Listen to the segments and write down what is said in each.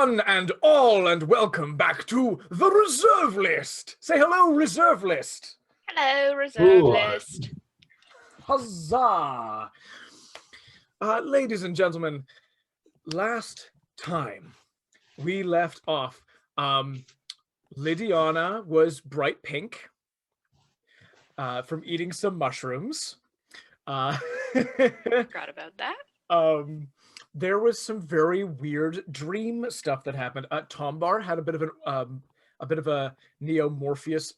One and all, and welcome back to the Reserve List. Say hello, Reserve List. Hello, Reserve List. Huzzah! Ladies and gentlemen, last time we left off, Lydiana was bright pink from eating some mushrooms. Forgot about that. There was some very weird dream stuff that happened. Tombar had a bit of a Neo Morpheus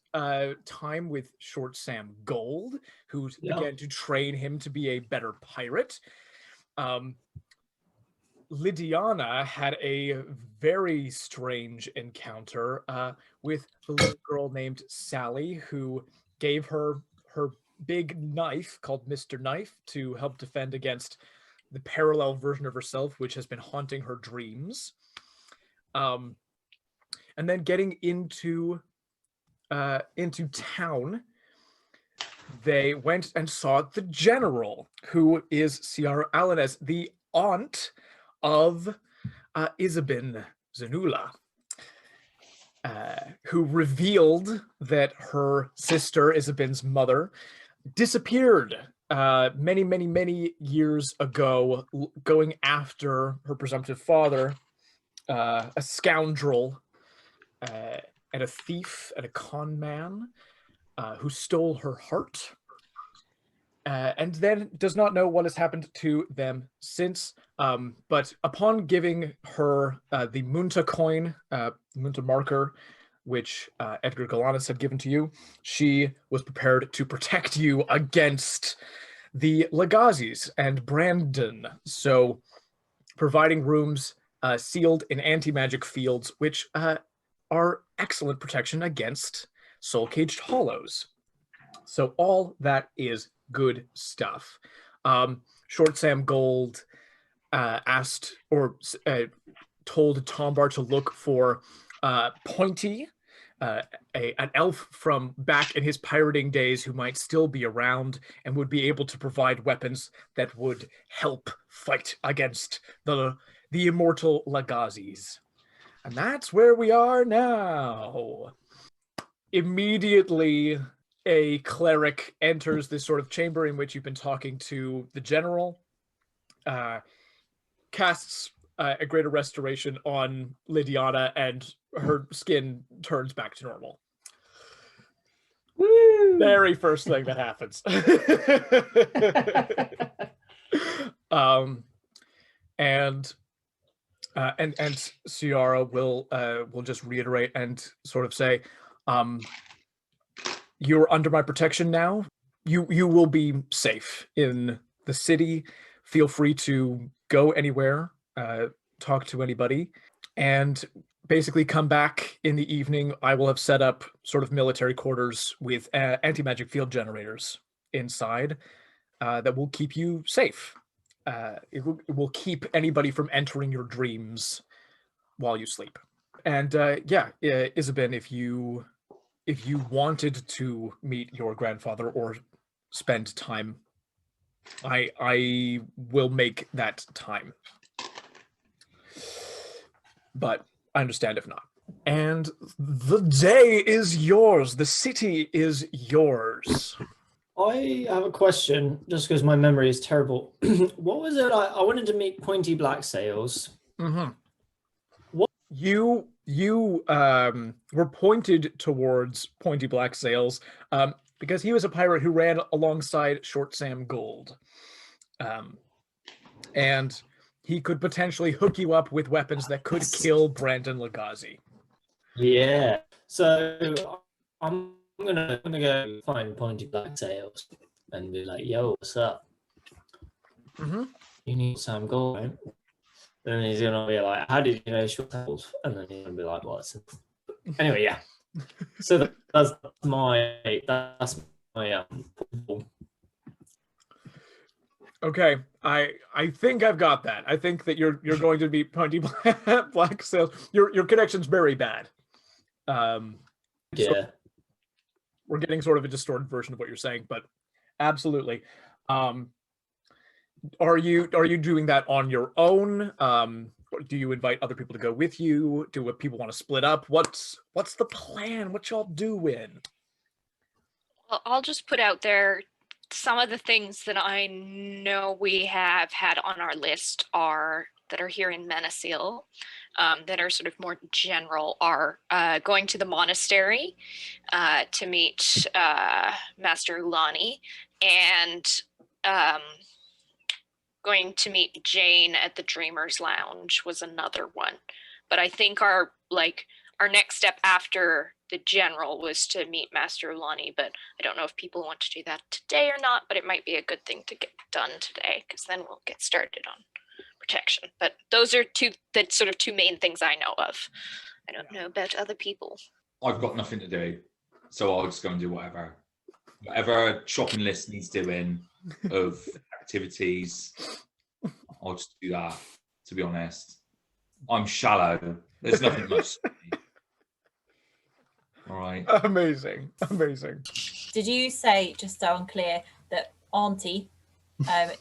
time with Short Sam Gold, who began to train him to be a better pirate. Lydiana had a very strange encounter with a little girl named Sally, who gave her big knife called Mr. Knife to help defend against the parallel version of herself, which has been haunting her dreams. And then getting into town, they went and saw the general, who is Ciara Alanes, the aunt of Isabyn Zenula, who revealed that her sister, Isabyn's mother, disappeared many years ago, going after her presumptive father, a scoundrel and a thief and a con man who stole her heart, and then does not know what has happened to them since. But upon giving her the Munta coin, Munta marker, which Edgar Galanis had given to you, she was prepared to protect you against the Lagazis and Brandon. So providing rooms sealed in anti-magic fields, which are excellent protection against soul-caged hollows. So all that is good stuff. Short Sam Gold asked or told Tombar to look for Pointy, an elf from back in his pirating days who might still be around and would be able to provide weapons that would help fight against the immortal Lagazis. And that's where we are now. Immediately, a cleric enters this sort of chamber in which you've been talking to the general, casts a greater restoration on Lydiana, and her skin turns back to normal. Woo! Very first thing that happens. And Ciara will just reiterate and sort of say, you're under my protection now. You will be safe in the city. Feel free to go anywhere, talk to anybody, and basically come back in the evening. I will have set up sort of military quarters with anti-magic field generators inside that will keep you safe. It will keep anybody from entering your dreams while you sleep. And Isabyn, if you wanted to meet your grandfather or spend time, I will make that time. But I understand if not. And the day is yours. The city is yours. I have a question, just because my memory is terrible. What was it? I wanted to meet Pointy Blacksails. Mm-hmm. What? You were pointed towards Pointy Blacksails because he was a pirate who ran alongside Short Sam Gold. And he could potentially hook you up with weapons that could kill Brandon Lagazi. Yeah. So I'm gonna go find Pointy Blacksails and be like, "Yo, what's up? Mm-hmm. You need Sam Gold, right?" And he's gonna be like, "How did you know Short Sam Gold?" And then he's gonna be like, "What?" Anyway, yeah. So that's my Okay, I think I've got that. I think that you're going to be Pointy Blacksails. Your connection's very bad. yeah. So we're getting sort of a distorted version of what you're saying, but absolutely. Are you doing that on your own, do you invite other people to go with you? Do people want to split up? What's the plan? What y'all doing? Well, I'll just put out there some of the things that I know we have had on our list that are here in Menacil, that are sort of more general, are going to the monastery to meet Master Ulani, and going to meet Jane at the Dreamer's Lounge was another one. But I think our next step after the general was to meet Master Ulani, but I don't know if people want to do that today or not, but it might be a good thing to get done today, because then we'll get started on protection. But those are two main things I know of. I don't know about other people. I've got nothing to do, so I'll just go and do whatever shopping list needs doing of activities. I'll just do that, to be honest. I'm shallow. There's nothing much to me. All right. Amazing. Did you say, just so I'm clear, that Auntie,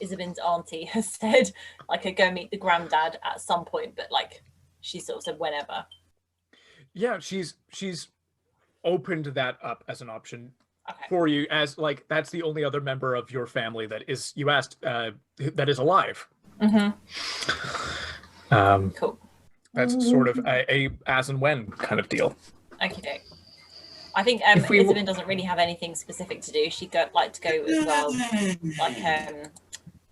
Isabyn's auntie, has said I could go meet the granddad at some point, but she sort of said whenever? Yeah, she's opened that up as an option Okay. for you, as that's the only other member of your family that is, you asked, that is alive. Cool. That's sort of a as and when kind of deal. Okay. I think Isabyn doesn't really have anything specific to do. She'd like to go as well, like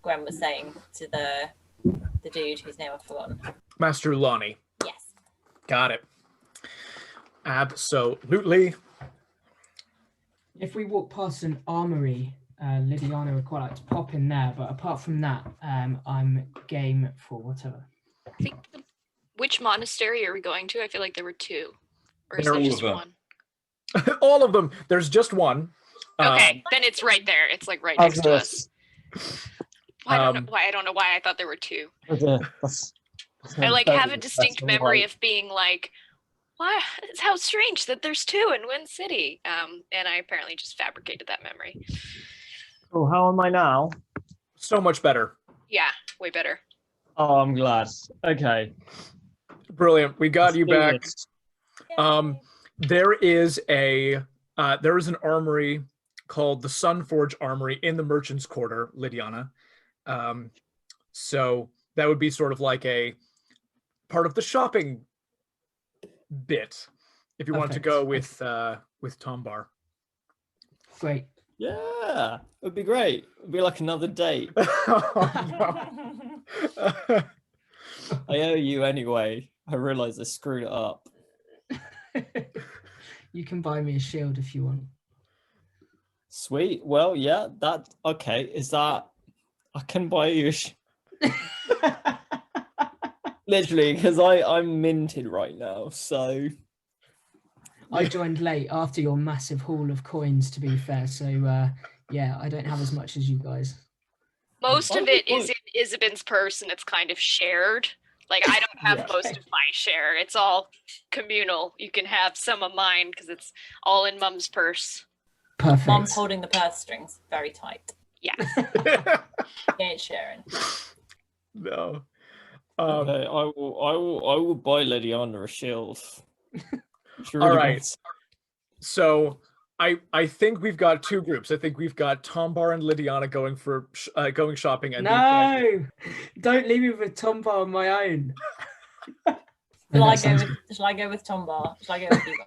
Gwen was saying, to the dude whose name I've forgotten. Master Ulani. Yes. Got it. Absolutely. If we walk past an armory, Lydiana would quite like to pop in there, but apart from that, I'm game for whatever. I think which monastery are we going to? I feel like there were two, or is There there are just all of one? All of them. There's just one. Okay, then it's right there. It's right next to us. I don't know why I thought there were two. I have a distinct memory of being like, "Wow, how strange that there's two in one city." And I apparently just fabricated that memory. Oh, how am I now? So much better. Yeah, way better. Oh, I'm glad. Okay. Brilliant. We got you back. Yay. There is an armory called the Sunforge Armory in the Merchant's Quarter, Lydiana. So that would be sort of like a part of the shopping bit, if you want to go with Tombar. Great. Yeah, it would be great. It would be like another date. Oh, no. I owe you anyway. I realise I screwed it up. You can buy me a shield if you want. Sweet. Well, yeah, okay. Is that, I can buy you literally, because I'm minted right now, so. I joined late after your massive haul of coins, to be fair, so yeah, I don't have as much as you guys. Most of it is in Isabyn's purse, and it's kind of shared. I don't have most of my share. It's all communal. You can have some of mine because it's all in Mum's purse. Perfect. Mom's holding the purse strings very tight. Yeah. He ain't sharing. No. Okay, I will buy Lydiana a shield. All right. So I think we've got two groups. I think we've got Tombar and Lydiana going shopping. And No, don't leave me with Tombar on my own. Shall I go with Tombar? Shall I go with you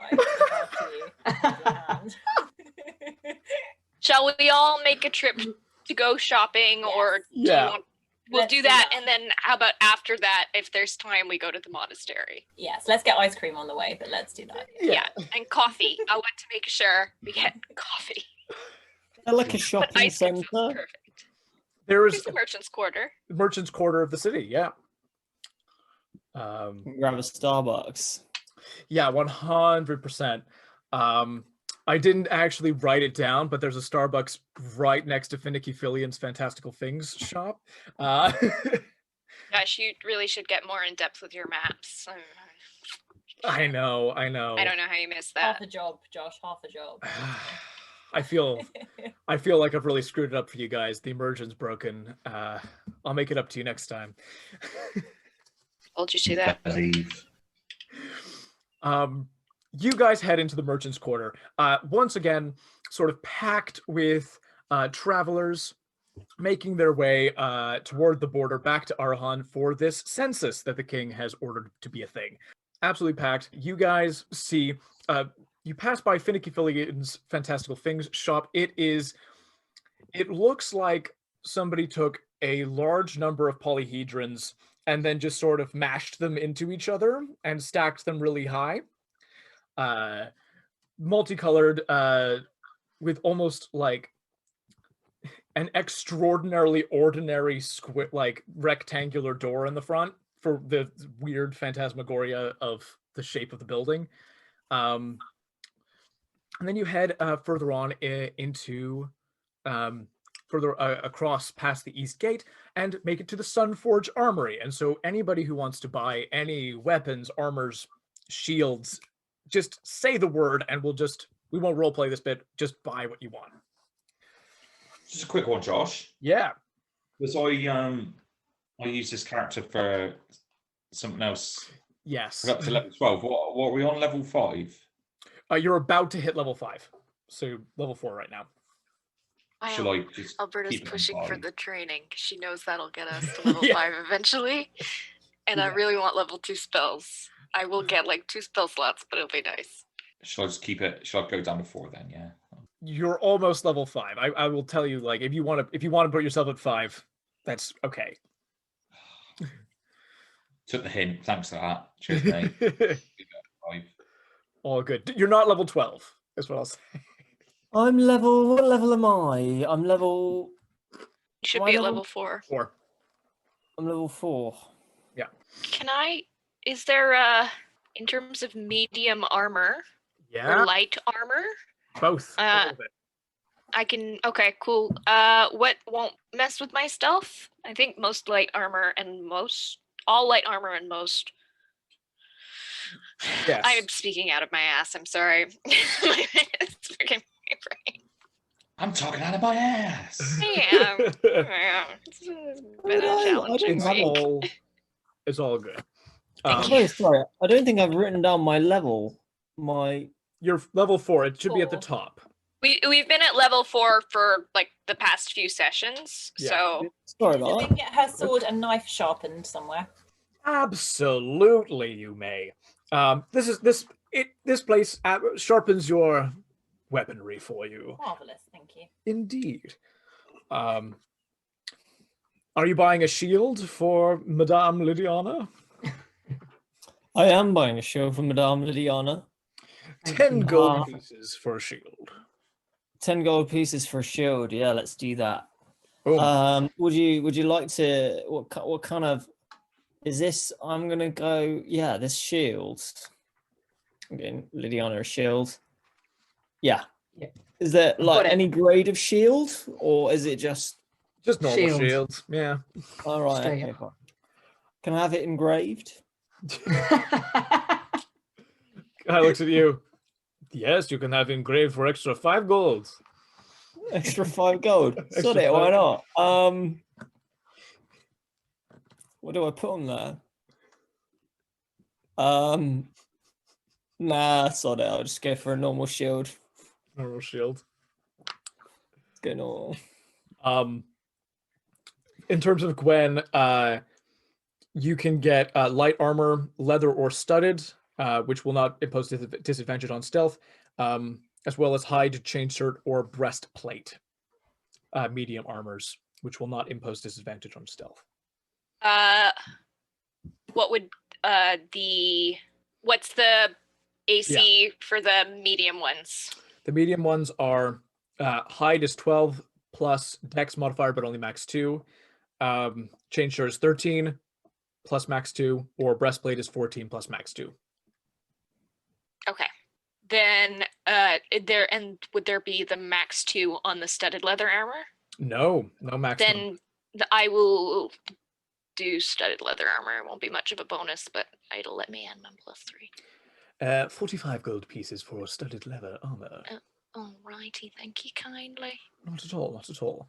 guys? Shall we all make a trip to go shopping, or we'll do that, and then how about after that, if there's time, we go to the monastery? Yes, let's get ice cream on the way, but let's do that. Yeah, and coffee. I want to make sure we get coffee. Like a shopping centre. Perfect. There is the Merchant's Quarter. The Merchant's Quarter of the city, yeah. Grab a Starbucks. Yeah, 100%. I didn't actually write it down, but there's a Starbucks right next to Finicky Fillion's Fantastical Things shop. Gosh, you really should get more in depth with your maps. I know. I don't know how you missed that. Half a job, Josh, half a job. I feel like I've really screwed it up for you guys. The immersion's broken. I'll make it up to you next time. Hold you to that. Believe. You guys head into the merchant's quarter. Once again, sort of packed with travelers making their way toward the border back to Arahan for this census that the king has ordered to be a thing. Absolutely packed. You guys see, you pass by Finicky Filligan's Fantastical Things shop. It looks like somebody took a large number of polyhedrons and then just sort of mashed them into each other and stacked them really high. Multicolored, with almost like an extraordinarily ordinary rectangular door in the front for the weird phantasmagoria of the shape of the building. And then you head further on into further across past the East Gate and make it to the Sunforge Armory. And so anybody who wants to buy any weapons, armors, shields, just say the word and we won't roleplay this bit, just buy what you want. Just a quick one, Josh. Yeah. Was I used this character for something else? Yes. We're up to level 12. What are we on, level 5? You're about to hit level 5. So level 4 right now. Shall I just Alberta's keep it on pushing for 5? the training because she knows that'll get us to level Yeah. 5 eventually. And I really want level 2 spells. I will get like 2 spell slots, but it'll be nice. Shall I just keep it? Shall I go down to 4 then? Yeah. You're almost level 5. I will tell you, like, if you want to put yourself at 5, that's okay. Took the hint. Thanks for that. Cheers, mate. 5. All good. You're not level 12, is what I'll say. I'm level. What level am I? I'm level. You should Am I be at level- level 4. 4. I'm level 4. Is there in terms of medium armor Yeah. or light armor? Both. All of it. I can. Okay, cool. What won't mess with my stealth? I think most light armor and all light armor and most. Yes. I am speaking out of my ass. I'm sorry. It's freaking my brain. I'm talking out of my ass. Yeah. It's been a challenging week. It's all good. I'm very sorry. I don't think I've written down my level. You're level 4. It should be at the 4. top. We've been at level 4 for like the past few sessions. Yeah. So Sorry Can we about that. get her sword and knife sharpened somewhere? Absolutely, you may. This place sharpens your weaponry for you. Marvelous, thank you. Indeed. Are you buying a shield for Madame Lydiana? I am buying a shield from Madame Lydiana. 10 gold pieces for a shield. 10 gold pieces for a shield. Yeah, let's do that. Boom. Would you like to? What kind of is this? I'm gonna go. Yeah, this shield. I'm getting Lydiana a shield. Yeah. Yeah. Is there like got it. any grade of shield, or is it just Normal Shield. shields. Yeah. all right? Stay Okay, up. fine. Can I have it engraved? Guy looks at you. Yes, you can have engraved for extra 5 gold. Extra 5 gold. Extra Sod it, why 5. not? What do I put on there? Nah, sod it. I'll just go for a normal shield. Normal shield. Let's go normal. In terms of Gwen, you can get light armor, leather, or studded, which will not impose disadvantage on stealth, as well as hide, chain shirt, or breastplate. Medium armors, which will not impose disadvantage on stealth. what would what's the AC for the medium ones? The medium ones are hide is 12 plus dex modifier, but only max 2. Chain shirt is 13 plus max 2, or breastplate is 14 plus max 2. Okay. Then would there be the max 2 on the studded leather armor? No maximum. Then I will do studded leather armor. It won't be much of a bonus, but it'll let me add my +3. 45 gold pieces for studded leather armor. Alrighty, thank you kindly. Not at all. So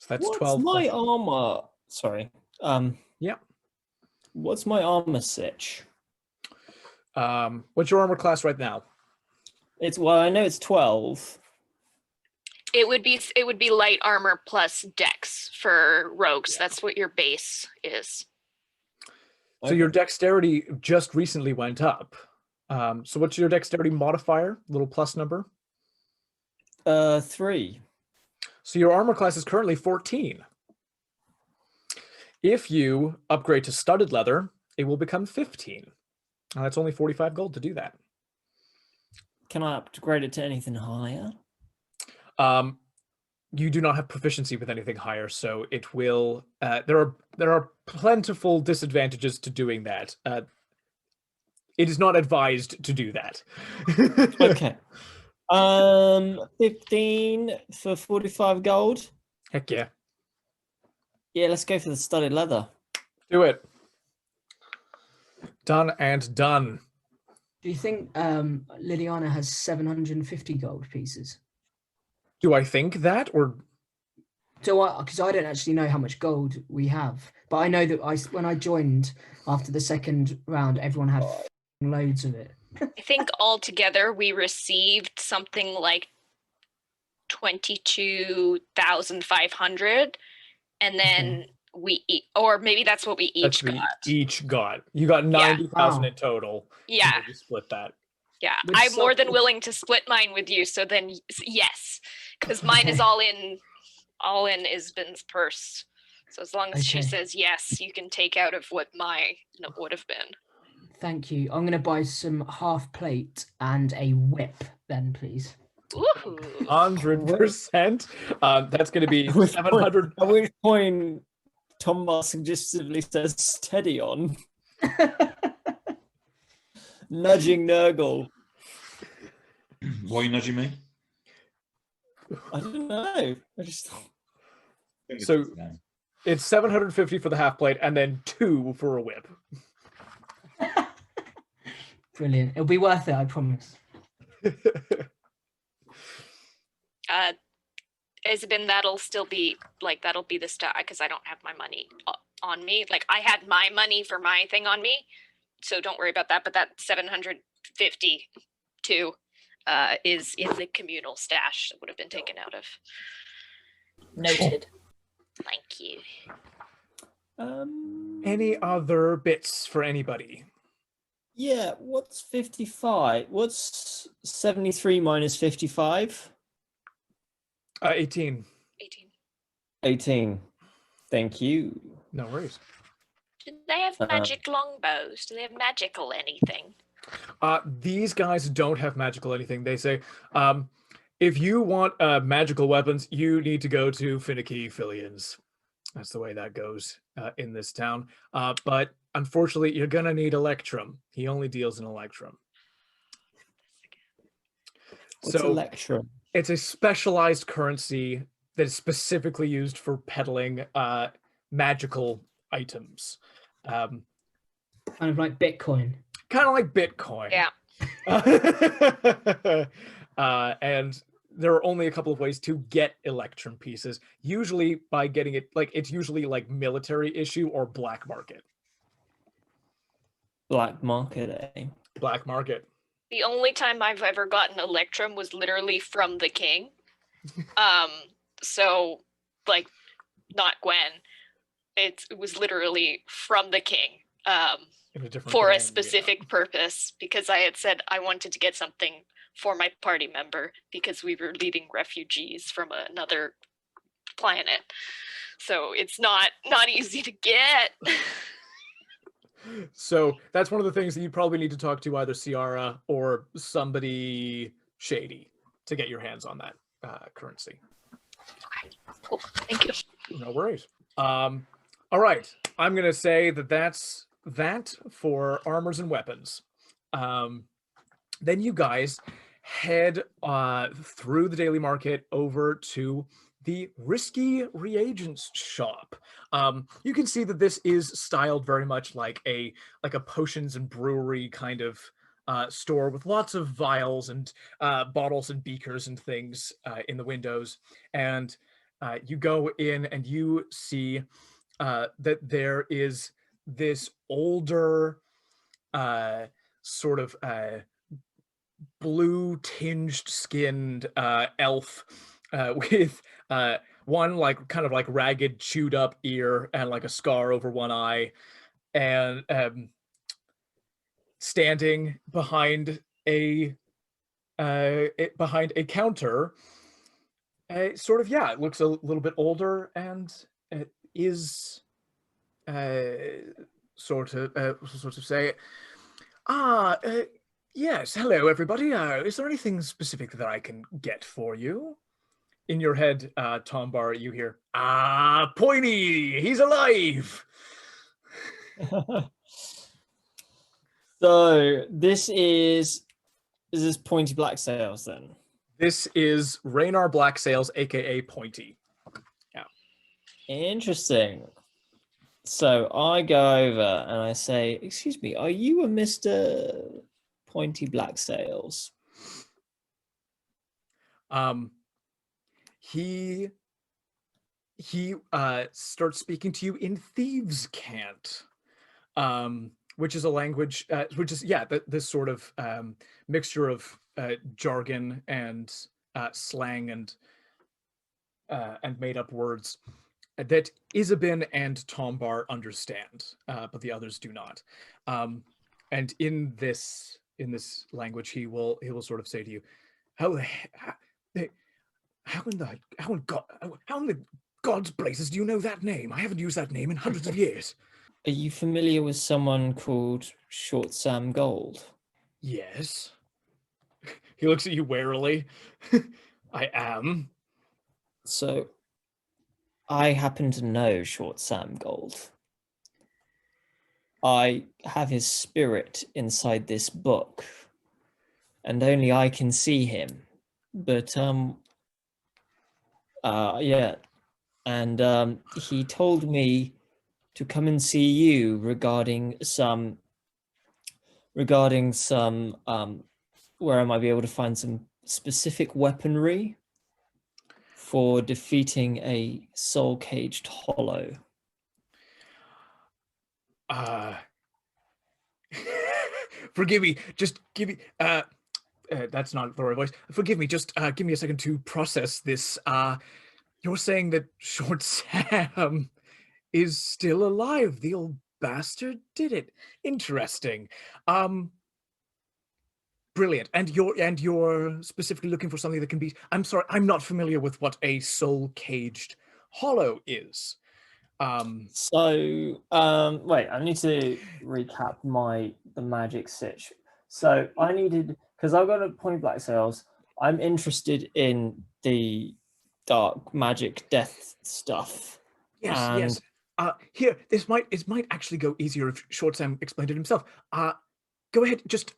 that's What's 12. my plus- armor? Sorry. Yeah. What's my armor sitch? What's your armor class right now? I know it's 12. It would be light armor plus dex for rogues. That's what your base is. So your dexterity just recently went up. So what's your dexterity modifier? Little plus number? 3. So your armor class is currently 14. If you upgrade to studded leather, it will become 15. That's only 45 gold to do that. Can I upgrade it to anything higher? You do not have proficiency with anything higher, so it will. There are plentiful disadvantages to doing that. It is not advised to do that. Okay. 15 for 45 gold. Heck yeah. Yeah, let's go for the studded leather. Do it. Done and done. Do you think Lydiana has 750 gold pieces? Do I think that, or So, because I don't actually know how much gold we have, but I know that when I joined after the second round, everyone had loads of it. I think altogether we received something like 22,500, and then or maybe that's what we each got. Each got. You got 90,000 in total. Yeah. You split that. Yeah, With I'm more than something- willing to split mine with you. So then, yes, because mine is all in Isabyn's purse. So as long as she Okay. says yes, you can take out of what my would have been. Thank you. I'm going to buy some half plate and a whip then, please. Ooh. 100%. That's going to be With 700. At which point, Tombar suggestively says, "Steady on," nudging Gnurgle. Why are you nudging me? I don't know. I just So it's 750 for the half plate and then 2 for a whip. Brilliant. It'll be worth it, I promise. Isabyn, that'll be the stuff because I don't have my money on me. Like I had my money for my thing on me, so don't worry about that. But that 752 is in the communal stash that would have been taken out of. Noted. Thank you. Any other bits for anybody? Yeah, what's 55? What's 73 minus 55? 18. 18. 18. Thank you. No worries. Do they have magic longbows? Do they have magical anything? These guys don't have magical anything. They say, if you want magical weapons, you need to go to Finicky Filian's. That's the way that goes in this town. But unfortunately, you're going to need Electrum. He only deals in Electrum. What's So Electrum? it's a specialized currency that is specifically used for peddling magical items. Kind of like Bitcoin. Kind of like Bitcoin. Yeah. And there are only a couple of ways to get Electrum pieces. Usually by getting it, it's usually like military issue or black market. Black market, eh? Black market. The only time I've ever gotten Electrum was literally from the king. So like not Gwen. It was literally from the king. In a different For gang, a specific purpose, because I had said I wanted to get something for my party member because we were leading refugees from another planet. So it's not easy to get. So that's one of the things that you probably need to talk to either Ciara or somebody shady to get your hands on that currency. Okay, cool. Thank you. No worries. All right. I'm going to say that's that for armors and weapons. Then you guys head through the daily market over to the Risky Reagents shop. You can see that this is styled very much like a potions and brewery kind of store with lots of vials and bottles and beakers and things in the windows. And you go in and you see that there is this older, sort of blue tinged skinned elf with one like kind of like ragged chewed up ear and like a scar over one eye, and standing behind a counter. Sort of, yeah, it looks a little bit older and is sort of say, yes, hello everybody. Is there anything specific that I can get for you? In your head, Tombar, you hear, Pointy, he's alive. So this is this Pointy Blacksails then? This is Raynar Blacksails, aka Pointy. Yeah. Interesting. So I go over and I say, excuse me, are you a Mr. Pointy Blacksails? He starts speaking to you in thieves' cant, which is a language, which is, yeah, this sort of mixture of jargon and slang and made up words that Isabyn and Tombar understand, but the others do not. And in this language, he will sort of say to you, how in the God's blazes do you know that name? I haven't used that name in hundreds of years. Are you familiar with someone called Short Sam Gold? Yes. He looks at you warily. I am. So I happen to know Short Sam Gold. I have his spirit inside this book, and only I can see him. But yeah, and he told me to come and see you regarding some where I might be able to find some specific weaponry for defeating a soul-caged hollow. Forgive me, just give me, that's not the right voice. Forgive me, just give me a second to process this. You're saying that Short Sam is still alive. The old bastard did it. Interesting. Brilliant. And you're specifically looking for something that can be, I'm sorry, I'm not familiar with what a soul-caged hollow is. Wait, I need to recap the magic sitch. So I needed, because I've got a Pointy Blacksails, I'm interested in the dark magic death stuff. Yes. Here, it might actually go easier if Short Sam explained it himself. Go ahead, just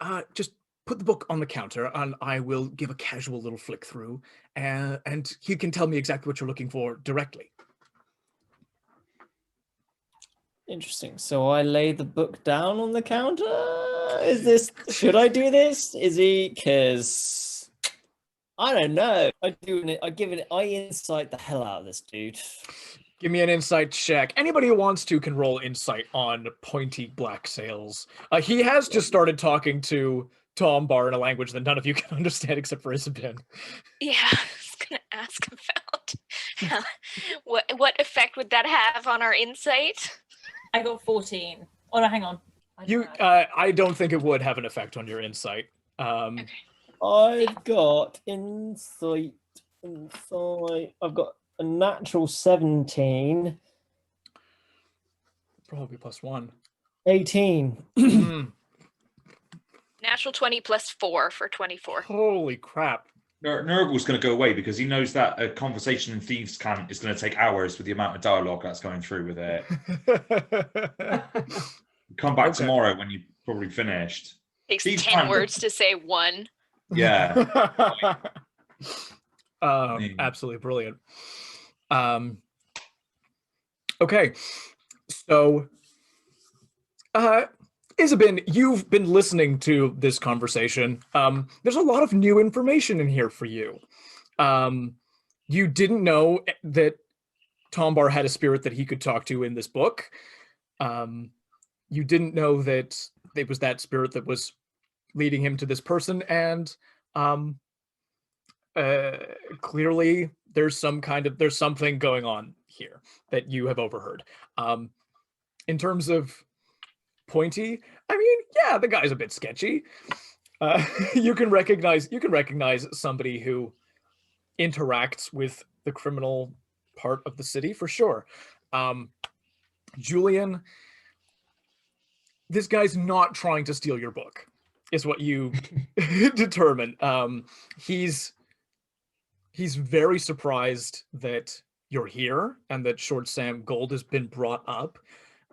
put the book on the counter and I will give a casual little flick through, and you can tell me exactly what you're looking for directly. Interesting. So I lay the book down on the counter. Should I do this? Because I don't know. I insight the hell out of this dude. Give me an insight check. Anybody who wants to can roll insight on Pointy Blacksails. He has just started talking to Tombar in a language that none of you can understand except for Isabyn. Yeah, I was gonna ask about what effect would that have on our insight? I got 14. Oh no, hang on. I don't think it would have an effect on your insight. Okay. I've got insight. I've got a natural 17. Probably +1. 18. Natural 20 plus 4 for 24. Holy crap. Gnurgle's going to go away because he knows that a conversation in Thieves' Cant is going to take hours with the amount of dialogue that's going through with it. Come back tomorrow when you've probably finished. Takes Thieves' 10 Cant- words to say one. Yeah. Absolutely brilliant. Okay, so Isabyn, you've been listening to this conversation. There's a lot of new information in here for you. You didn't know that Tombar had a spirit that he could talk to in this book. you didn't know that it was that spirit that was leading him to this person, and clearly there's something going on here that you have overheard. In terms of Pointy, I mean, yeah, the guy's a bit sketchy. You can recognize somebody who interacts with the criminal part of the city for sure. Julien, this guy's not trying to steal your book, is what you determine. He's very surprised that you're here and that Short Sam Gold has been brought up.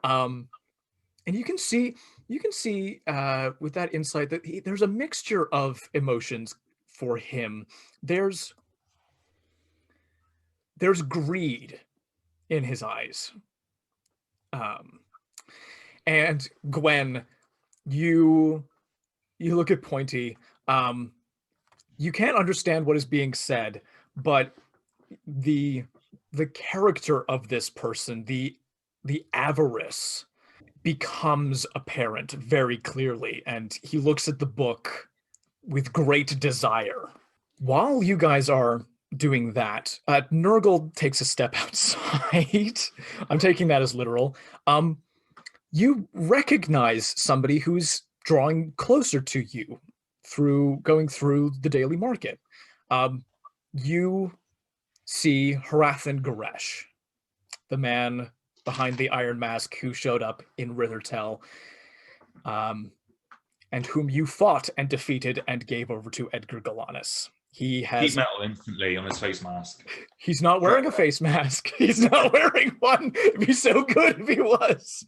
And you can see with that insight that there's a mixture of emotions for him. There's greed in his eyes. And Gwen, you look at Pointy. You can't understand what is being said, but the character of this person, the avarice, becomes apparent very clearly, and he looks at the book with great desire. While you guys are doing that, Gnurgle takes a step outside. I'm taking that as literal. You recognize somebody who's drawing closer to you going through the daily market. You see Hrathen Guresh, the man behind the iron mask who showed up in Rithertell, and whom you fought and defeated and gave over to Edgar Galanis. He has Heat metal instantly on his face mask. He's not wearing a face mask. He's not wearing one. It'd be so good if he was.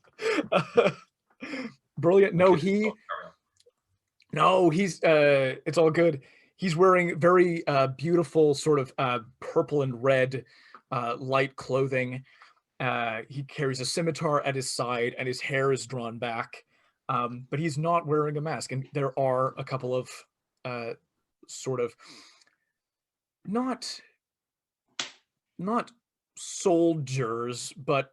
Brilliant. No, he's it's all good. He's wearing very beautiful sort of purple and red light clothing. He carries a scimitar at his side and his hair is drawn back. But he's not wearing a mask. And there are a couple of sort of not soldiers, but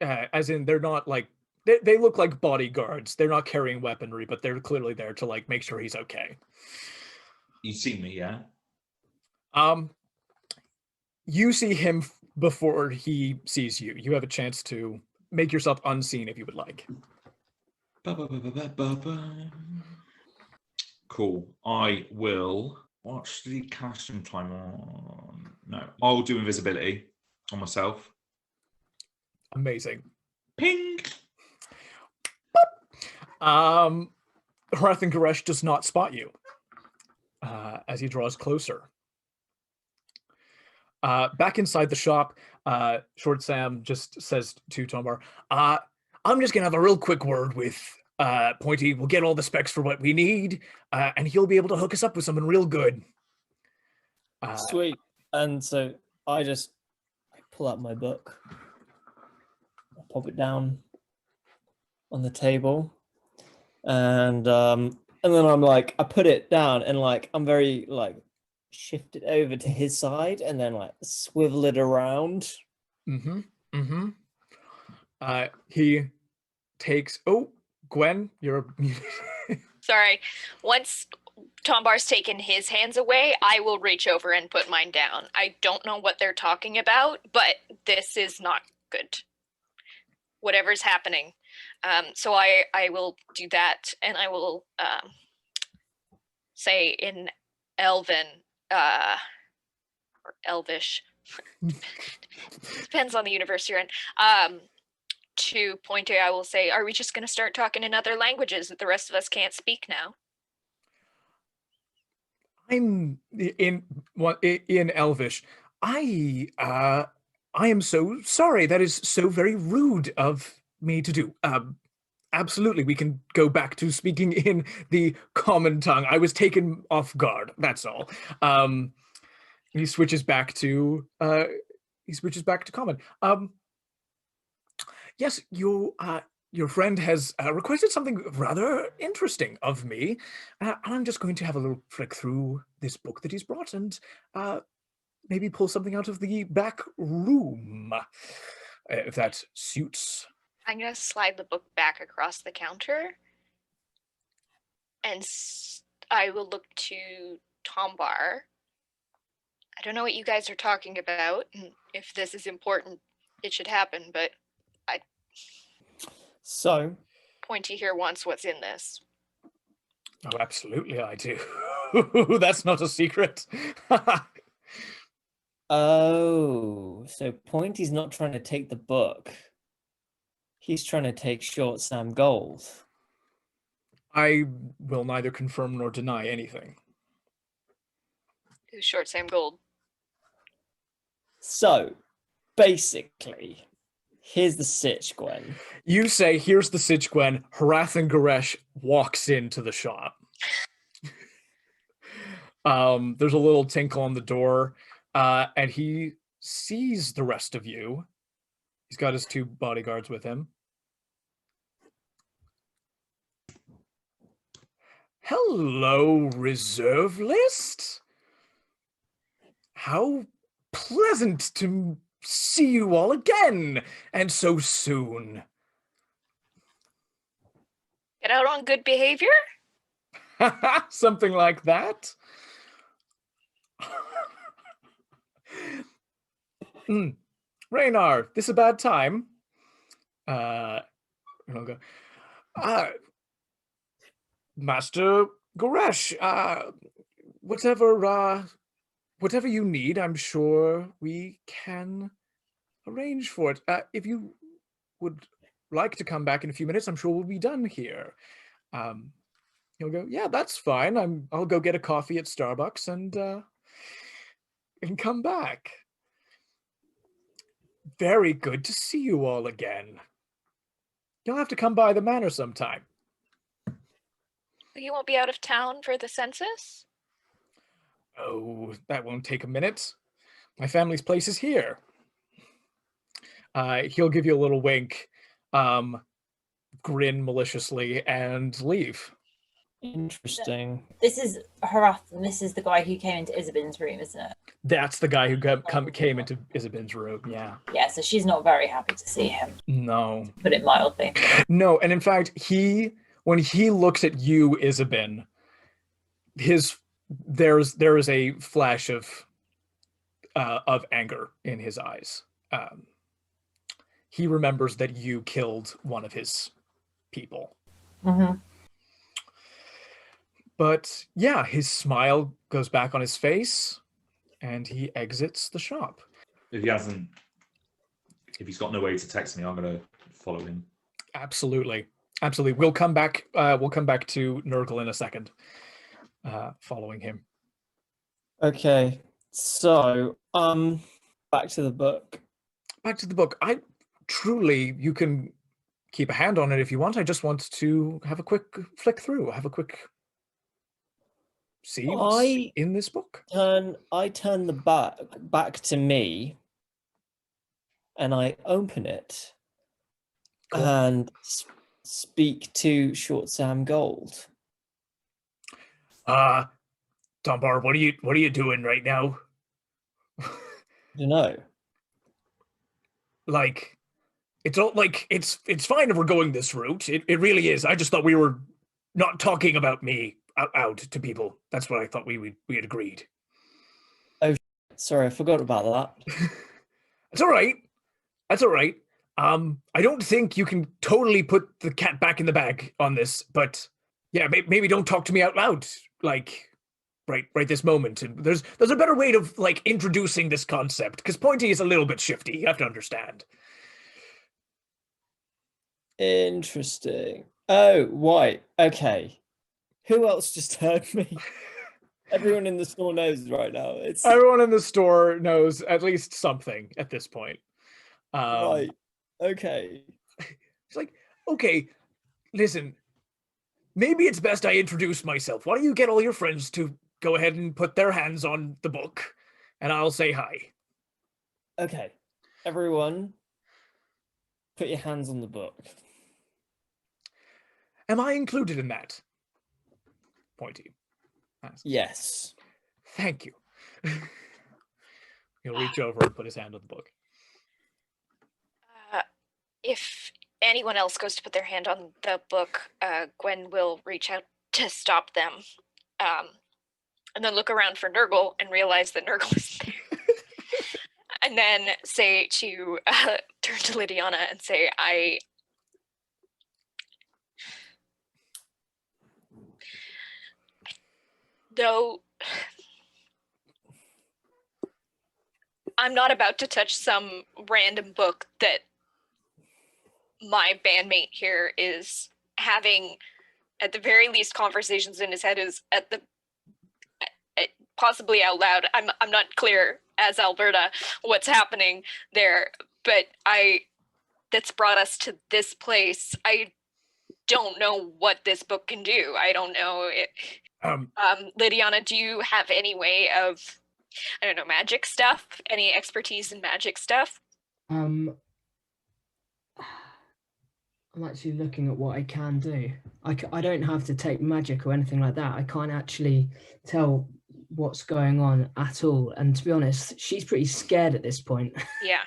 as in they're not like, they look like bodyguards. They're not carrying weaponry, but they're clearly there to like make sure he's okay. You see me, yeah? You see him before he sees you. You have a chance to make yourself unseen if you would like. Cool. I will. What's the casting time on? No, I'll do invisibility on myself. Amazing. Ping. Hrathen Guresh does not spot you as he draws closer. Back inside the shop, Short Sam just says to Tombar, I'm just gonna have a real quick word with Pointy. We'll get all the specs for what we need, and he'll be able to hook us up with someone real good. Sweet. And so I pull out my book, I pop it down on the table, and then I'm like, I put it down, and like I'm very like shift it over to his side, and then like swivel it around. He takes. Oh, Gwen, you're muted. Sorry. Once Tombar's taken his hands away, I will reach over and put mine down. I don't know what they're talking about, but this is not good. Whatever's happening. So I will do that, and I will say in Elven, or Elvish, depends on the universe you're in, to Pointy, I will say, are we just going to start talking in other languages that the rest of us can't speak now? I'm in Elvish. I am so sorry. That is so very rude of me to do. Absolutely, we can go back to speaking in the common tongue. I was taken off guard. That's all. He switches back to common. Yes, your friend has requested something rather interesting of me. I'm just going to have a little flick through this book that he's brought and maybe pull something out of the back room, if that suits. I'm gonna slide the book back across the counter, and I will look to Tombar. I don't know what you guys are talking about, and if this is important, it should happen, but So, Pointy here wants what's in this. Oh, absolutely, I do. That's not a secret. oh, so Pointy's not trying to take the book. He's trying to take Short Sam Gold. I will neither confirm nor deny anything. Who's Short Sam Gold? So, basically, here's the sitch, Gwen. You say, here's the sitch, Gwen. Hrathen Guresh walks into the shop. There's a little tinkle on the door, and he sees the rest of you. He's got his 2 bodyguards with him. Hello, reserve list. How pleasant to see you all again, and so soon. Get out on good behavior? Something like that. Raynar, this a bad time? I'll go. Master Guresh, whatever you need, I'm sure we can arrange for it. If you would like to come back in a few minutes, I'm sure we'll be done here. He'll go, yeah, that's fine. I'll go get a coffee at Starbucks and come back. Very good to see you all again. You'll have to come by the manor sometime. You won't be out of town for the census? Oh, that won't take a minute. My family's place is here. He'll give you a little wink, grin maliciously, and leave. Interesting. This is Hrathen. This is the guy who came into Isabyn's room, isn't it? That's the guy who came into Isabyn's room, yeah. Yeah, so she's not very happy to see him. No. Put it mildly. No, and in fact, when he looks at you, Isabyn, there is a flash of anger in his eyes. He remembers that you killed one of his people. Mm-hmm. But yeah, his smile goes back on his face, and he exits the shop. If he's got no way to text me, I'm gonna follow him. Absolutely. We'll come back to Gnurgle in a second, following him. Okay, so back to the book. You can keep a hand on it if you want. I just want to have a quick flick through, see what's in this book. I turn the back to me, and I open it. Cool. And speak to Short Sam Gold. Tombar, what are you doing right now? You know, like, it's fine if we're going this route. It really is. I just thought we were not talking about me out to people. That's what I thought we had agreed. Oh, sorry, I forgot about that. That's all right. I don't think you can totally put the cat back in the bag on this, but yeah, maybe don't talk to me out loud, like right this moment. And there's a better way of like introducing this concept, because Pointy is a little bit shifty. You have to understand. Interesting. Oh, White. Okay. Who else just heard me? Everyone in the store knows right now. Everyone in the store knows at least something at this point. Right. Okay. It's like, okay, listen, maybe it's best I introduce myself. Why don't you get all your friends to go ahead and put their hands on the book, and I'll say hi. Okay. Everyone, put your hands on the book. Am I included in that? Pointy asks. Yes. Thank you. He'll reach over and put his hand on the book. If anyone else goes to put their hand on the book, Gwen will reach out to stop them, and then look around for Gnurgle and realize that Gnurgle is there. And then say to turn to Lydiana and say, though I'm not about to touch some random book that my bandmate here is having, at the very least, conversations in his head is possibly out loud. I'm not clear as Alberta what's happening there, but that's brought us to this place. I don't know what this book can do. I don't know. Lydiana, do you have any way of, I don't know, magic stuff? Any expertise in magic stuff? I'm actually looking at what I can do. I don't have to take magic or anything like that. I can't actually tell what's going on at all. And to be honest, she's pretty scared at this point. Yeah.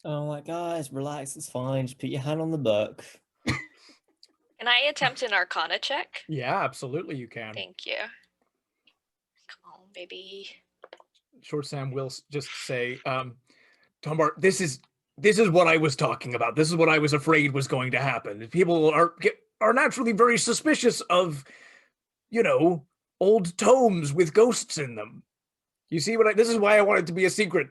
Oh my guys, relax, it's fine. Just put your hand on the book. Can I attempt an Arcana check? Yeah, absolutely you can. Thank you. Come on, baby. Short Sam will just say, Tombar, this is what I was talking about. This is what I was afraid was going to happen. People are naturally very suspicious of, old tomes with ghosts in them. You see this is why I want it to be a secret.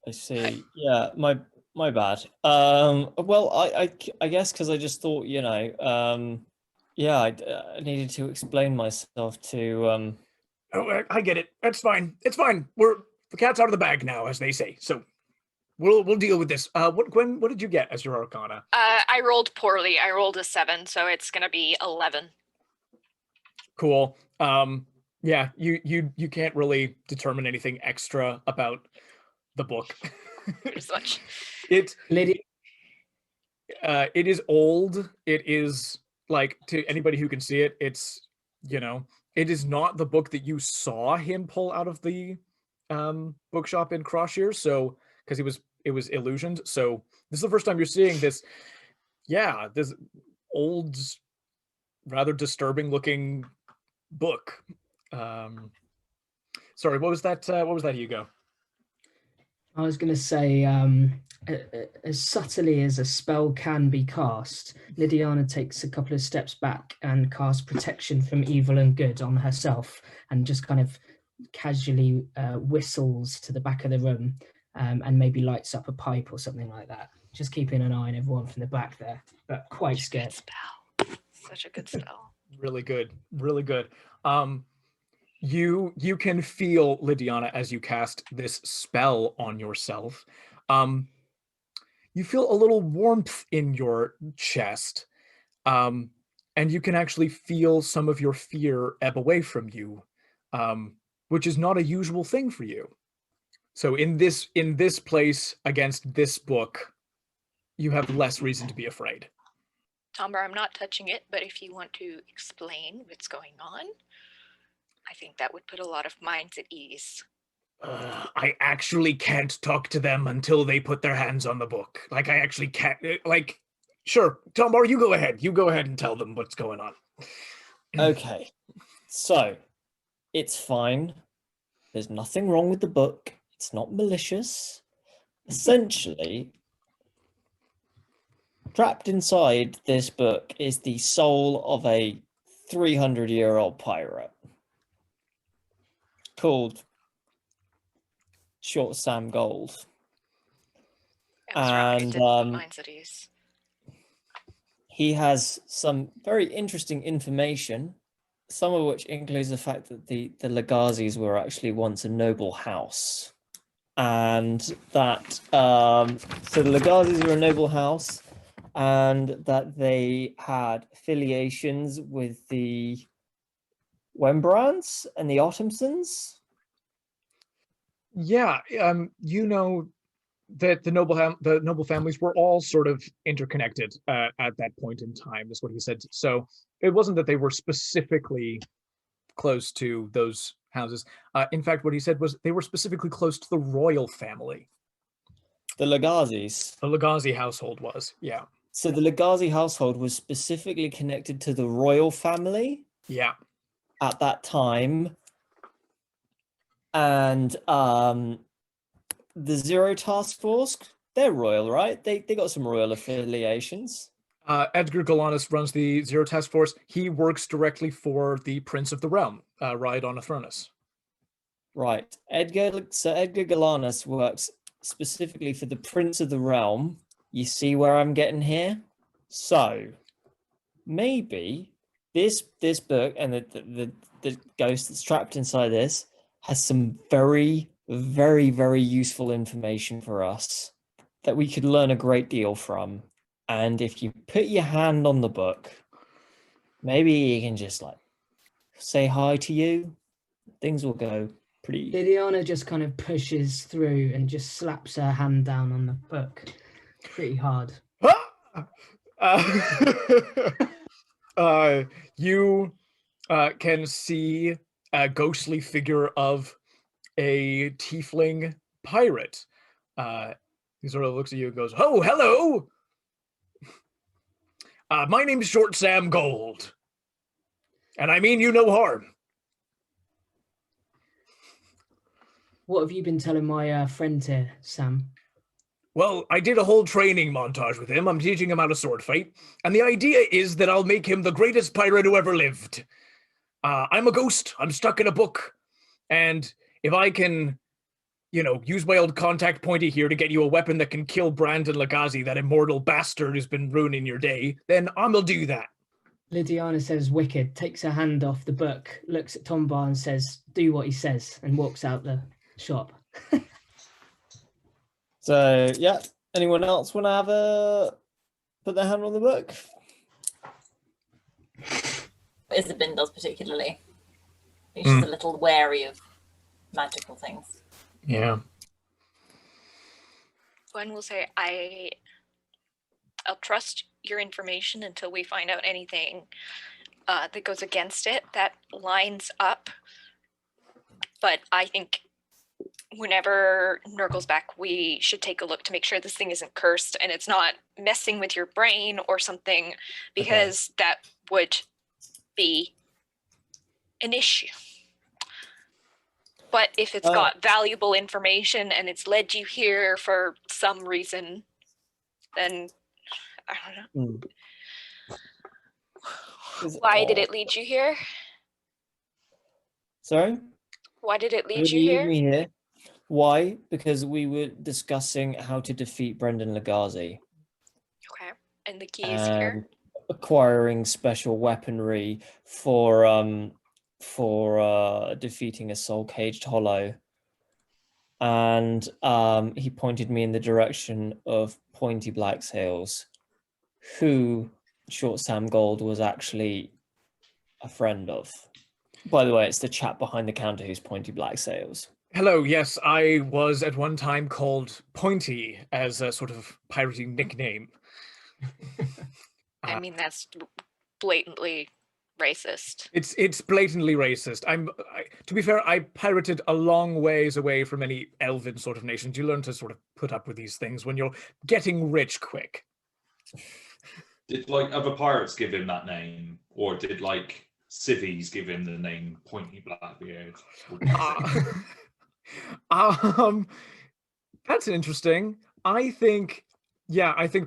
I see. Yeah, my bad. Well, I guess because I just thought, I needed to explain myself to. Oh, I get it. That's fine. It's fine. The cat's out of the bag now, as they say. So we'll deal with this. Gwen, what did you get as your Arcana? I rolled poorly. I rolled a 7, so it's gonna be 11. Cool. Yeah, you can't really determine anything extra about the book. As much. It is old. It is, like, to anybody who can see it, it's, it is not the book that you saw him pull out of the bookshop in Crosshire, so because it was illusioned. So this is the first time you're seeing this. Yeah, this old, rather disturbing looking book. Sorry, what was that? What was that, Hugo? I was going to say, as subtly as a spell can be cast, Lydiana takes a couple of steps back and casts protection from evil and good on herself, and just kind of casually whistles to the back of the room, and maybe lights up a pipe or something like that. Just keeping an eye on everyone from the back there, but quite scared. Such a good spell. Really good, really good. You can feel, Lydiana, as you cast this spell on yourself. You feel a little warmth in your chest, and you can actually feel some of your fear ebb away from you, which is not a usual thing for you. So in this place against this book, you have less reason to be afraid. Tombar, I'm not touching it, but if you want to explain what's going on, I think that would put a lot of minds at ease. I actually can't talk to them until they put their hands on the book. Like, I actually can't, sure, Tombar, you go ahead. You go ahead and tell them what's going on. Okay, so it's fine. There's nothing wrong with the book. It's not malicious. Essentially, trapped inside this book is the soul of a 300-year-old pirate called Short Sam Gold. And minds at ease. He has some very interesting information, some of which includes the fact that the Lagazis were actually once a noble house. And that, so the Lagazis were a noble house, and that they had affiliations with the Wembrands and the Ottomsons. Yeah, you know that the noble families were all sort of interconnected at that point in time, is what he said. So it wasn't that they were specifically close to those houses. In fact, what he said was they were specifically close to the royal family. The Lagazis. The Lagazi household was, yeah. So the Lagazi household was specifically connected to the royal family. Yeah. At that time. And the Zero Task Force, they're royal, right? They got some royal affiliations. Edgar Galanis runs the Zero Task Force. He works directly for the Prince of the Realm, Rhydon Athronus. Right. Edgar Galanis works specifically for the Prince of the Realm. You see where I'm getting here? So maybe this book and the ghost that's trapped inside this has some very, very, very useful information for us that we could learn a great deal from. And if you put your hand on the book, maybe you can just like say hi to you. Things will go pretty. Lydiana just kind of pushes through and just slaps her hand down on the book pretty hard. You can see a ghostly figure of a tiefling pirate. He sort of looks at you and goes, "Oh, hello! My name's Short Sam Gold, and I mean you no harm." What have you been telling my friend here, Sam? Well, I did a whole training montage with him. I'm teaching him how to sword fight, and the idea is that I'll make him the greatest pirate who ever lived. I'm a ghost. I'm stuck in a book, and if I can, use my old contact Pointy here to get you a weapon that can kill Brandon Lagazi, that immortal bastard who's been ruining your day, then I'll do that. Lydiana says wicked, takes her hand off the book, looks at Tombar and says, do what he says, and walks out the shop. So, yeah. Anyone else want to put their hand on the book? Isabyn does particularly. I think she's a little wary of magical things. Yeah. Gwen will say, I'll trust your information until we find out anything that goes against it, that lines up. But I think whenever Gnurgle's back, we should take a look to make sure this thing isn't cursed and it's not messing with your brain or something, because that would be an issue. But if it's got valuable information and it's led you here for some reason, then I don't know. Why did it lead you here? Sorry? Why did it lead you here? Why? Because we were discussing how to defeat Brendan Lagazi. Okay. And the key is here? Acquiring special weaponry for defeating a soul-caged hollow. And he pointed me in the direction of Pointy Blacksails, who Short Sam Gold was actually a friend of. By the way, it's the chap behind the counter who's Pointy Blacksails. Hello, yes, I was at one time called Pointy as a sort of piratey nickname. I mean, that's blatantly racist. It's blatantly racist. To be fair, I pirated a long ways away from any elven sort of nations. You learn to sort of put up with these things when you're getting rich quick. Did other pirates give him that name, or did civvies give him the name Pointy Blackbeard? That's interesting. I think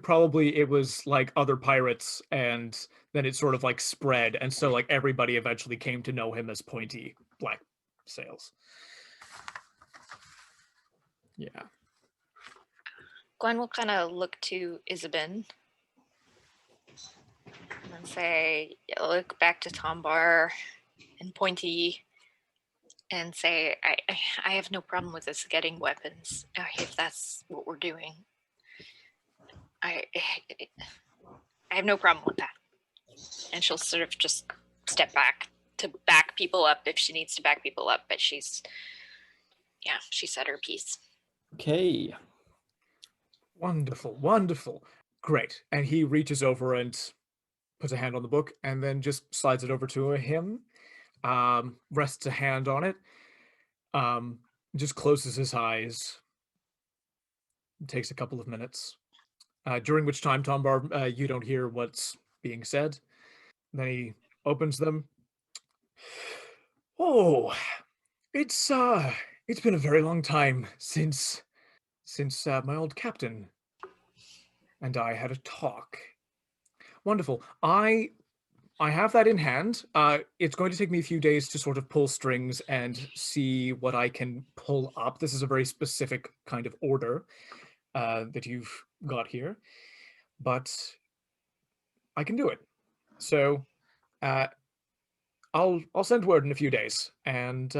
probably it was other pirates, and then it sort of spread, and so everybody eventually came to know him as Pointy Blacksails. Yeah. Gwen will kind of look to Isabyn and say, look back to Tombar and Pointy and say, I have no problem with us getting weapons if that's what we're doing. I have no problem with that. And she'll sort of just step back to back people up if she needs to back people up, but she said her piece. Okay. Wonderful, wonderful. Great. And he reaches over and puts a hand on the book and then just slides it over to him. rests a hand on it, just closes his eyes. It takes a couple of minutes, during which time, Tombar, you don't hear what's being said. Then he opens them. Oh, it's been a very long time since my old captain and I had a talk. Wonderful. I have that in hand. It's going to take me a few days to sort of pull strings and see what I can pull up. This is a very specific kind of order that you've got here, but I can do it. So I'll send word in a few days, and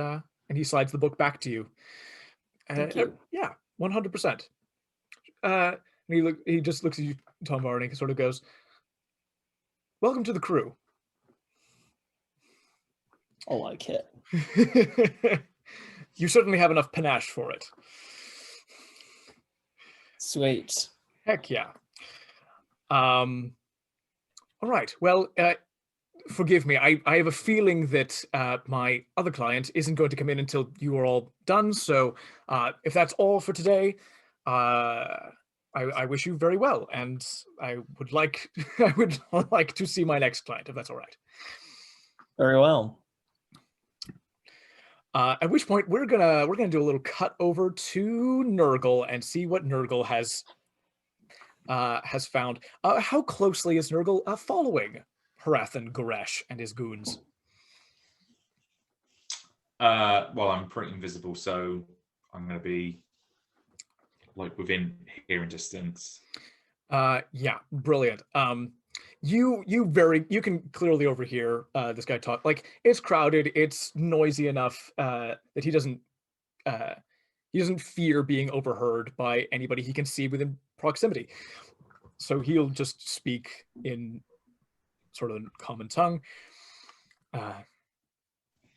he slides the book back to you. Thank you. Yeah, 100%. He just looks at you, Tombar, and he sort of goes, "Welcome to the crew." I like it. You certainly have enough panache for it. Sweet. Heck yeah. All right. Well, forgive me. I have a feeling that my other client isn't going to come in until you are all done. So if that's all for today, I wish you very well, and I would like to see my next client, if that's all right. Very well. At which point we're gonna do a little cut over to Gnurgle and see what Gnurgle has found. How closely is Gnurgle following Hrathen Guresh and his goons? Well, I'm pretty invisible, so I'm going to be like within hearing distance. Yeah, brilliant. You can clearly overhear this guy talk. Like, it's crowded, it's noisy enough that he doesn't fear being overheard by anybody he can see within proximity. So he'll just speak in sort of common tongue,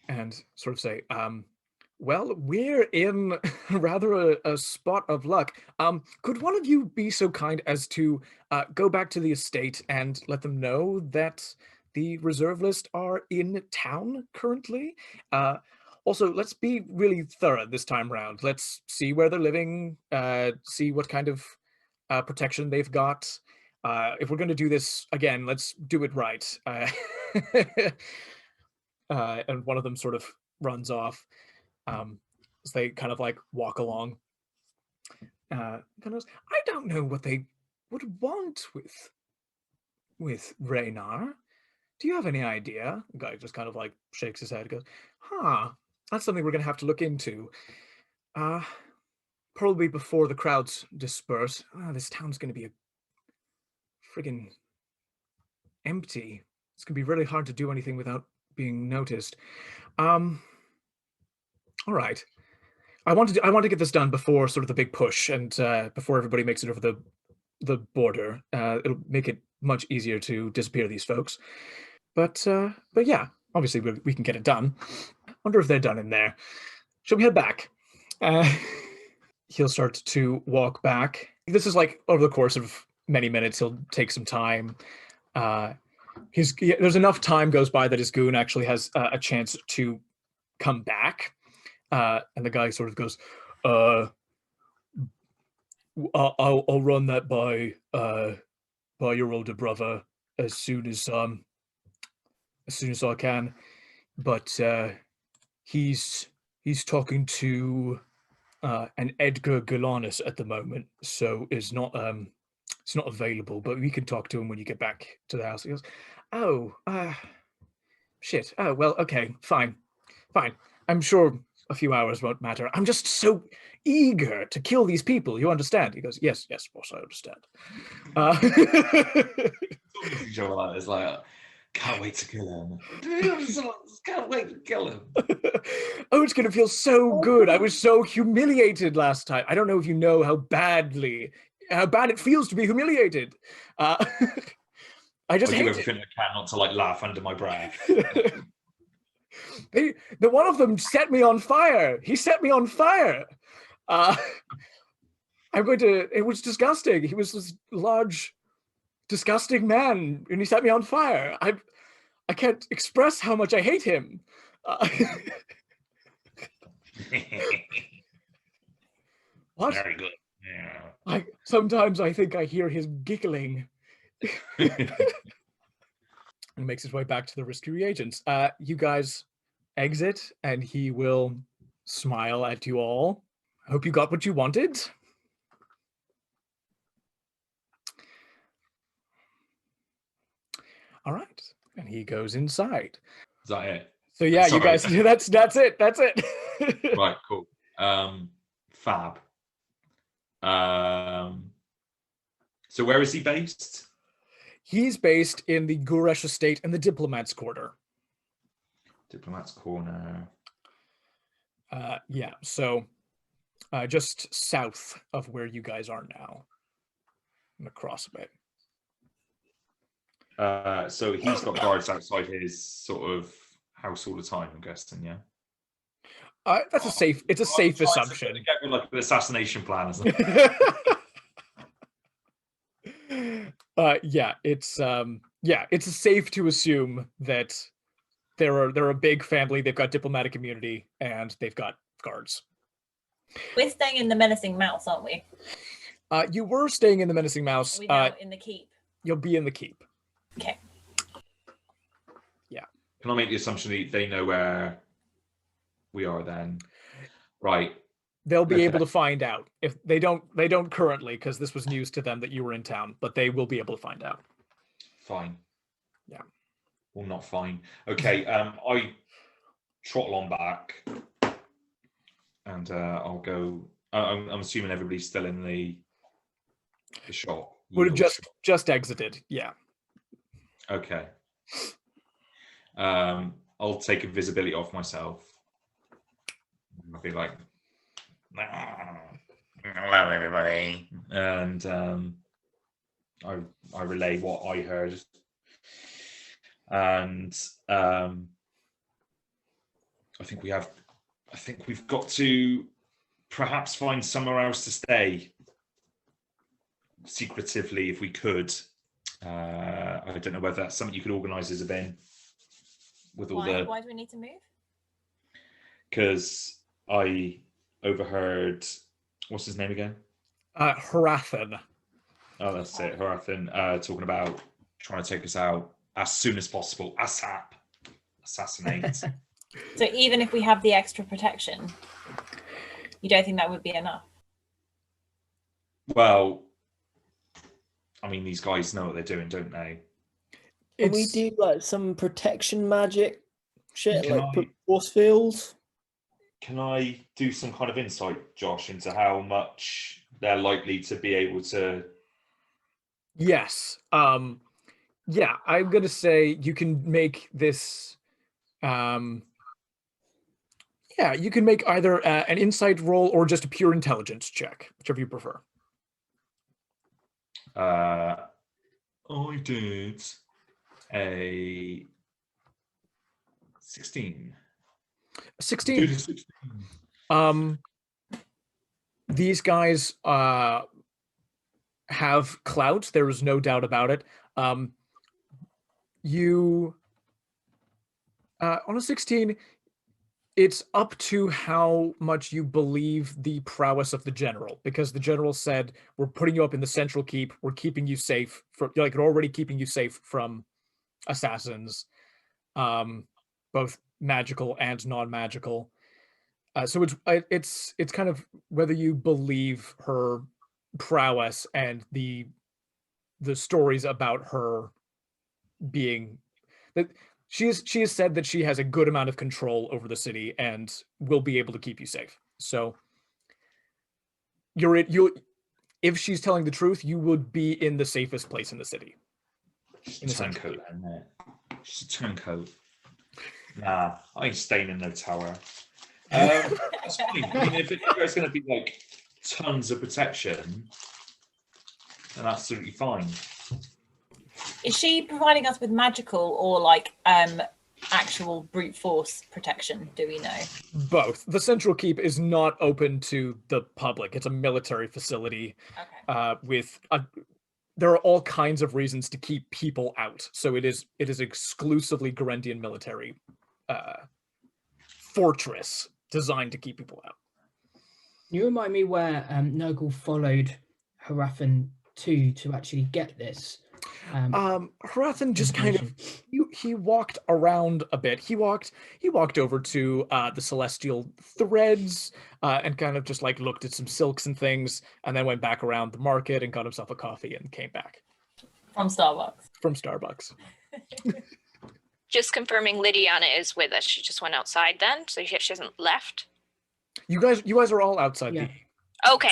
and sort of say, well, we're in rather a spot of luck. Could one of you be so kind as to go back to the estate and let them know that the reserve list are in town currently? Also, let's be really thorough this time round. Let's see where they're living, see what kind of protection they've got. If we're going to do this again, let's do it right. And one of them sort of runs off. As they kind of like walk along. I don't know what they would want with Raynar. Do you have any idea? The guy just kind of like shakes his head and goes, that's something we're gonna have to look into. Probably before the crowds disperse. This town's gonna be a friggin' empty. It's gonna be really hard to do anything without being noticed. All right. I want to get this done before sort of the big push, and before everybody makes it over the border. It'll make it much easier to disappear these folks. But yeah, obviously we can get it done. Wonder if they're done in there. Shall we head back? He'll start to walk back. This is like over the course of many minutes. He'll take some time. There's enough time goes by that his goon actually has a chance to come back. And the guy sort of goes, I'll run that by your older brother as soon as I can. But he's talking to an Edgar Galanis at the moment, so it's not available. But we can talk to him when you get back to the house. He goes, shit. Oh well, okay, fine. I'm sure a few hours won't matter. I'm just so eager to kill these people. You understand? He goes, yes, boss, I understand. It's like, can't wait to kill him. Can't wait to kill him. Oh, it's going to feel so good. I was so humiliated last time. I don't know if you know how bad it feels to be humiliated. I just hate do everything I can not to like laugh under my breath. The one of them set me on fire. He set me on fire. It was disgusting. He was this large, disgusting man, and he set me on fire. I can't express how much I hate him. What? Very good. Yeah. Sometimes I think I hear his giggling. And makes his way back to the risky reagents. You guys exit, and he will smile at you all. Hope you got what you wanted. All right, and he goes inside. Is that it? So yeah, Sorry. you guys. That's it. That's it. Right, cool. Fab. So where is he based? He's based in the Guresh estate in the Diplomats' Quarter. Diplomats' Corner. Yeah, so just south of where you guys are now, and across a bit. So he's got guards outside his sort of house all the time, I'm guessing, yeah? That's a safe. It's a safe assumption. Get with like an assassination plan or something. Yeah, it's safe to assume that they're a big family. They've got diplomatic immunity and they've got guards. We're staying in the Menacing Mouse, aren't we? You were staying in the Menacing Mouse. Are we now in the keep? You'll be in the keep. Okay. Yeah. Can I make the assumption that they know where we are then? Right. They'll be able to find out. If they don't currently, because this was news to them that you were in town, but they will be able to find out. Fine. Yeah. Well, not fine. Okay. I trottle on back, and I'll go. I'm assuming everybody's still in the shop. Would have just exited. Yeah. Okay. I'll take invisibility off myself. I'll be like, hello everybody, and I relay what I heard, and I think we've got to perhaps find somewhere else to stay secretively if we could. I don't know whether that's something you could organise, Isabyn, with all the. Why do we need to move? Because I overheard, what's his name again? Hrathen. Oh, that's it. Hrathen talking about trying to take us out as soon as possible. ASAP. Assassinate. So even if we have the extra protection, you don't think that would be enough? Well, I mean, these guys know what they're doing, don't they? Can we do like some protection magic shit, Can like I- put force fields? Can I do some kind of insight, Josh, into how much they're likely to be able to? Yes. Yeah, I'm gonna say you can make this. Yeah, you can make either an insight roll or just a pure intelligence check, whichever you prefer. I did a 16. 16. 16. These guys have clout. There is no doubt about it. You on a 16, it's up to how much you believe the prowess of the general, because the general said, we're putting you up in the central keep, we're keeping you safe from, like, we're already keeping you safe from assassins, both magical and non-magical. So it's kind of whether you believe her prowess and the stories about her being that she has said that she has a good amount of control over the city and will be able to keep you safe. So if she's telling the truth, you would be in the safest place in the city. She's a turncoat, isn't it? She's a turncoat. Nah, I ain't staying in no tower. That's fine. I mean, if there's going to be like tons of protection, then absolutely fine. Is she providing us with magical or like actual brute force protection? Do we know? Both. The central keep is not open to the public. It's a military facility. Okay. There are all kinds of reasons to keep people out. So it is exclusively Gurendian military fortress designed to keep people out. Can you remind me where Gnurgle followed Hrathen to actually get this? Hrathen just kind of information? he walked around a bit. He walked over to the celestial threads and kind of just like looked at some silks and things, and then went back around the market and got himself a coffee and came back From Starbucks. from Starbucks. Just confirming Lydiana is with us. She just went outside then, so she hasn't left. You guys are all outside Yeah. the Okay,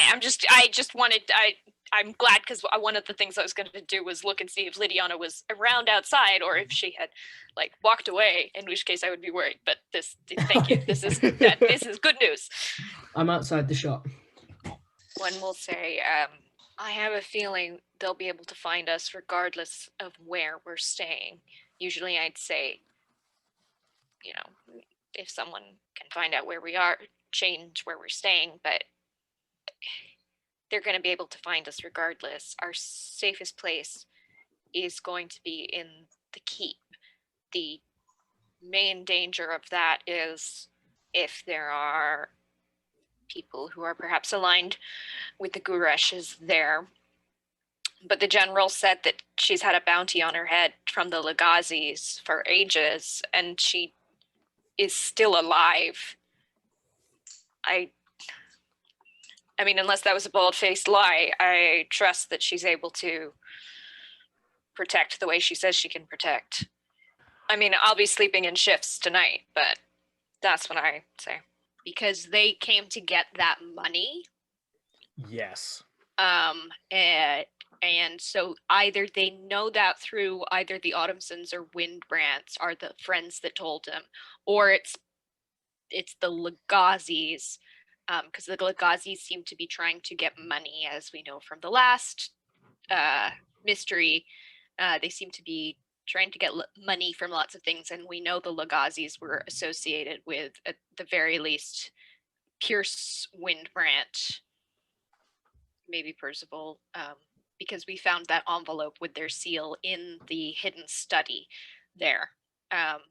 I'm glad, because one of the things I was going to do was look and see if Lydiana was around outside or if she had like walked away, in which case I would be worried. But thank you. This is good news. I'm outside the shop. One will say, I have a feeling they'll be able to find us regardless of where we're staying. Usually I'd say, you know, if someone can find out where we are, change where we're staying, but they're going to be able to find us regardless. Our safest place is going to be in the keep. The main danger of that is if there are people who are perhaps aligned with the Gureshes there. But the general said that she's had a bounty on her head from the Lagazis for ages, and she is still alive. I mean, unless that was a bald-faced lie, I trust that she's able to protect the way she says she can protect. I mean, I'll be sleeping in shifts tonight, but that's what I say. Because they came to get that money. Yes. And so either they know that through either the Autumnsons or Windbrands are the friends that told him, or it's the Lagazis, because the Lagazis seem to be trying to get money, as we know from the last mystery. They seem to be trying to get money from lots of things, and we know the Lagazis were associated with, at the very least, Pierce Windbrand, maybe Percival, because we found that envelope with their seal in the hidden study there. And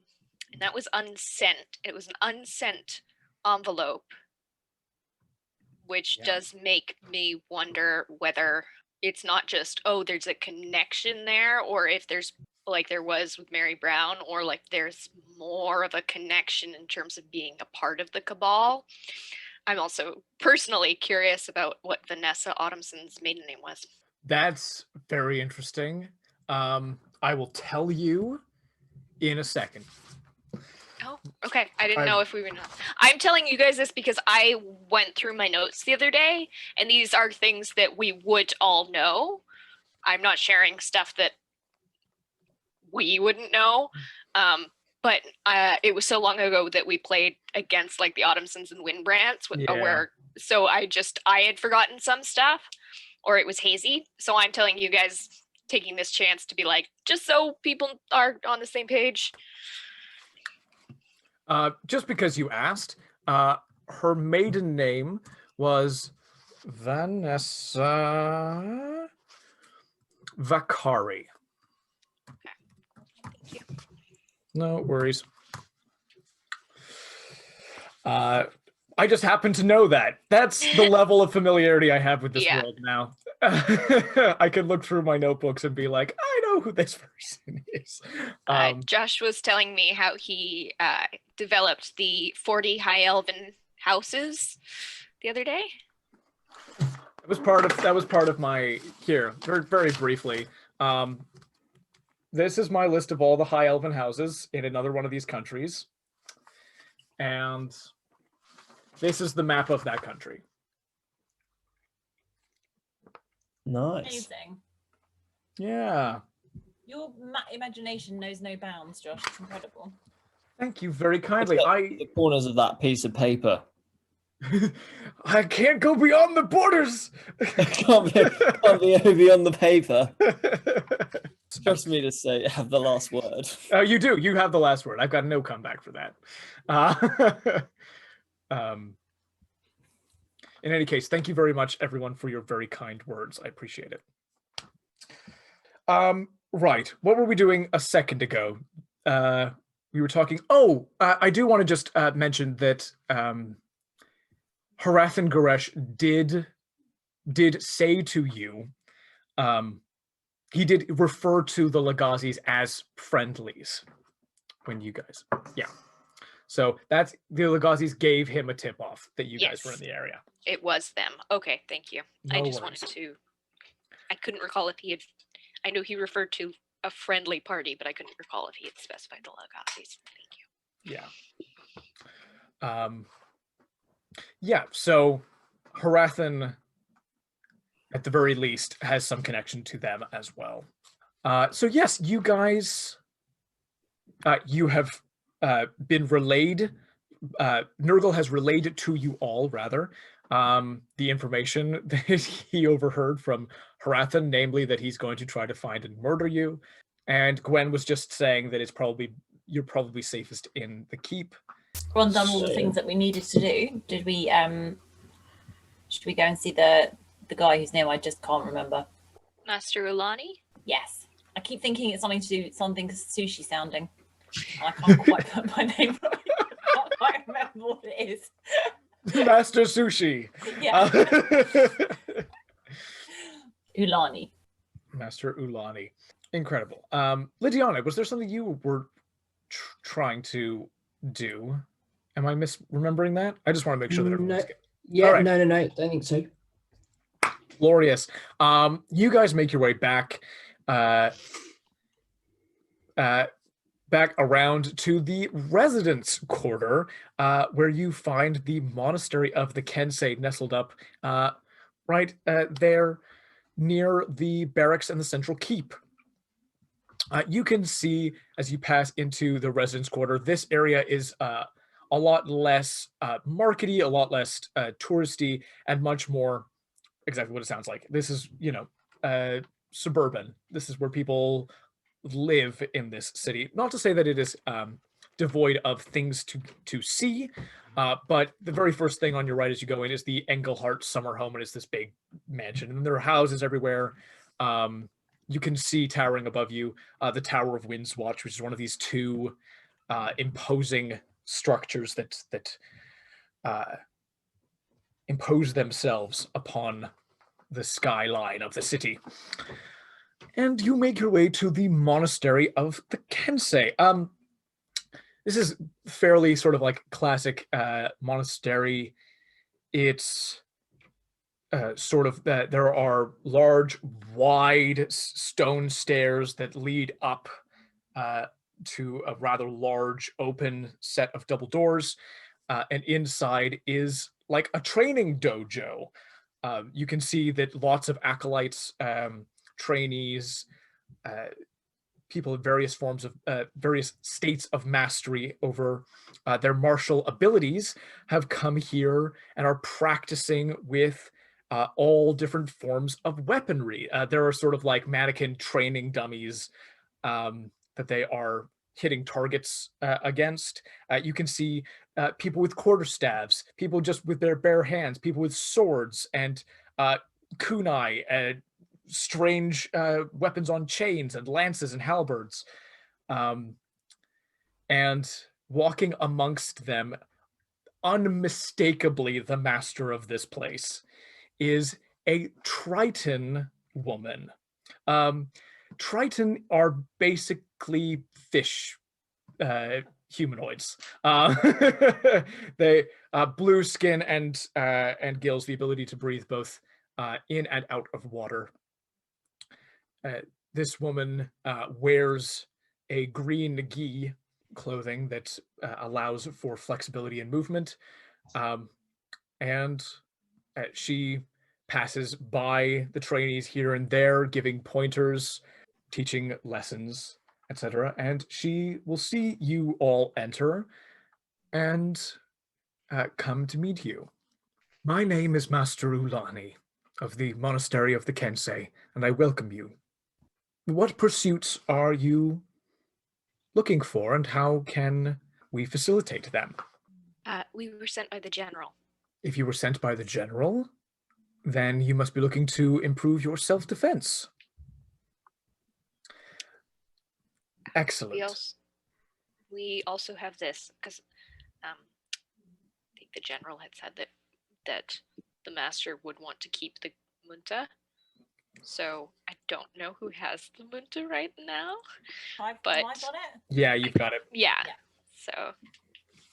that was unsent. It was an unsent envelope, which does make me wonder whether it's not just, oh, there's a connection there, or if there's, like there was with Mary Brown, or like there's more of a connection in terms of being a part of the cabal. I'm also personally curious about what Vanessa Autumnson's maiden name was. That's very interesting. I will tell you in a second. Oh, okay. I didn't know if we were not. I'm telling you guys this because I went through my notes the other day, and these are things that we would all know. I'm not sharing stuff that we wouldn't know. But it was so long ago that we played against like the Autumnsons and Windbrands, where so I had forgotten some stuff, or it was hazy. So I'm telling you guys, taking this chance to be like, just so people are on the same page. Just because you asked, her maiden name was Vanessa Vakari. Okay. Thank you. No worries. I just happen to know that. That's the level of familiarity I have with this world now. I could look through my notebooks and be like, I know who this person is. Josh was telling me how he developed the 40 High Elven houses the other day. That was part of my here. Very, very briefly. This is my list of all the High Elven houses in another one of these countries, and this is the map of that country. Nice. Amazing. Yeah. Your imagination knows no bounds, Josh. It's incredible. Thank you very kindly. The corners of that piece of paper. I can't go beyond the borders. can't be beyond the paper. Trust me to say, have the last word. You do. You have the last word. I've got no comeback for that. In any case, thank you very much, everyone, for your very kind words. I appreciate it. Right. What were we doing a second ago? we were talking. Oh, I do want to just mention that Hrathen Guresh did say to you, he did refer to the Lagazis as friendlies when you guys, yeah. So that's the Lagazis gave him a tip off that you guys were in the area. It was them. Okay, thank you. I No just worries. wanted to. I couldn't recall if he had. I know he referred to a friendly party, but I couldn't recall if he had specified the Lagazis. Thank you. Yeah. Yeah. So Hrathen, at the very least, has some connection to them as well. So yes, you guys, you have been relayed. Gnurgle has relayed to you all, rather, the information that he overheard from Hrathen, namely that he's going to try to find and murder you. And Gwen was just saying that you're probably safest in the keep. Ron done all the things that we needed to do. Did we? Should we go and see the guy whose name I just can't remember? Master Ulani? Yes. I keep thinking it's something to do something sushi sounding. I can't quite put my name right. I can't quite remember what it is. Master Sushi. Yeah. Ulani. Master Ulani. Incredible. Lydiana, was there something you were trying to do? Am I misremembering that? I just want to make sure that everyone's good. Yeah, right. no, don't think so. Glorious. You guys make your way back back around to the residence quarter, where you find the monastery of the Kensei nestled up right there near the barracks and the central keep. You can see as you pass into the residence quarter, this area is a lot less markety, a lot less touristy, and much more exactly what it sounds like. This is, suburban. This is where people live in this city. Not to say that it is devoid of things to see, but the very first thing on your right as you go in is the Engelhart summer home, and it's this big mansion, and there are houses everywhere. You can see towering above you the Tower of Windswatch, which is one of these two imposing structures that impose themselves upon the skyline of the city. And you make your way to the monastery of the Kensei. This is fairly sort of like classic monastery. It's sort of that there are large, wide stone stairs that lead up to a rather large open set of double doors. And inside is like a training dojo. You can see that lots of acolytes, trainees, people in various forms of various states of mastery over their martial abilities have come here and are practicing with all different forms of weaponry. There are sort of like mannequin training dummies that they are hitting targets against. You can see people with quarterstaves, people just with their bare hands, people with swords and kunai, strange weapons on chains and lances and halberds. And walking amongst them, unmistakably the master of this place, is a Triton woman. Triton are basically fish humanoids. They blue skin and gills, the ability to breathe both in and out of water. This woman wears a green gi clothing that allows for flexibility and movement, and she passes by the trainees here and there, giving pointers, teaching lessons, etc. And she will see you all enter and come to meet you. My name is Master Ulani of the Monastery of the Kensei, and I welcome you. What pursuits are you looking for, and how can we facilitate them? We were sent by the general. If you were sent by the general, then you must be looking to improve your self-defense. Excellent. we also have this because I think the general had said that the master would want to keep the munta. So I don't know who has the munta right now. Have But- I got it? Yeah, you've got it. Yeah. Yeah. So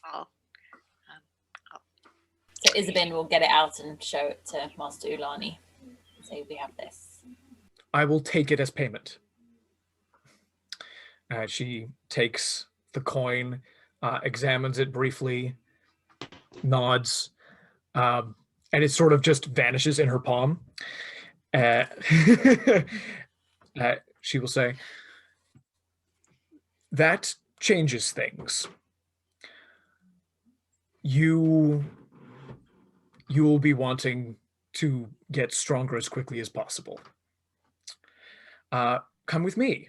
I'll So Isabyn will get it out and show it to Master Ulani. Say we have this. I will take it as payment. She takes the coin, examines it briefly, nods, and it sort of just vanishes in her palm. She will say, that changes things. You will be wanting to get stronger as quickly as possible. Come with me.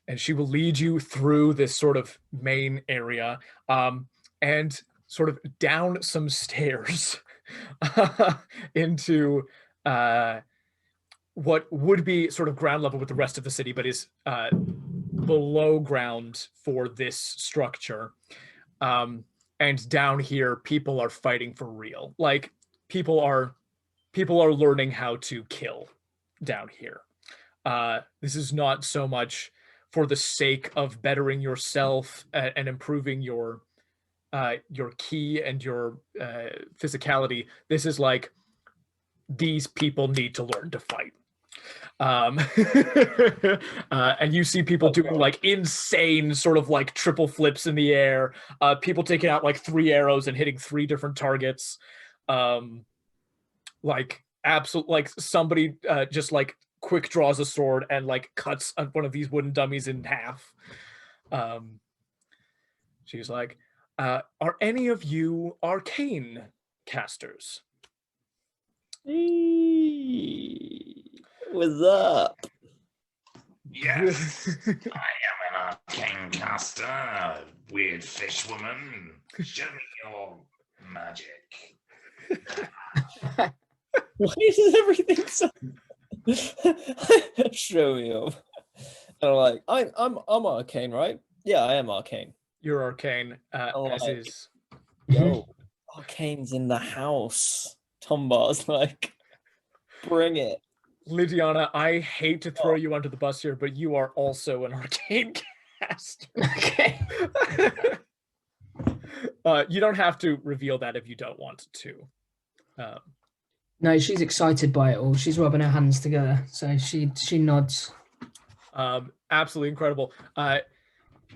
And she will lead you through this sort of main area and sort of down some stairs into what would be sort of ground level with the rest of the city, but is below ground for this structure. And down here, people are fighting for real. Like people are learning how to kill down here. This is not so much for the sake of bettering yourself and improving your ki and your physicality. This is like, these people need to learn to fight. And you see people doing like insane sort of like triple flips in the air, people taking out like 3 arrows and hitting 3 different targets, like absolute, like somebody just like quick draws a sword and like cuts one of these wooden dummies in half. She's like, are any of you arcane casters? What's up? Yes, I am an arcane caster, weird fish woman. Show me your magic. Why is everything so? Show me up. And I'm like, I'm arcane, right? Yeah, I am arcane. You're arcane, as like- is. Yo, arcane's in the house. Tombar's like, bring it. Lydiana, I hate to throw you under the bus here, but you are also an arcane caster. Okay. You don't have to reveal that if you don't want to. No, she's excited by it all. She's rubbing her hands together, so she nods. Absolutely incredible.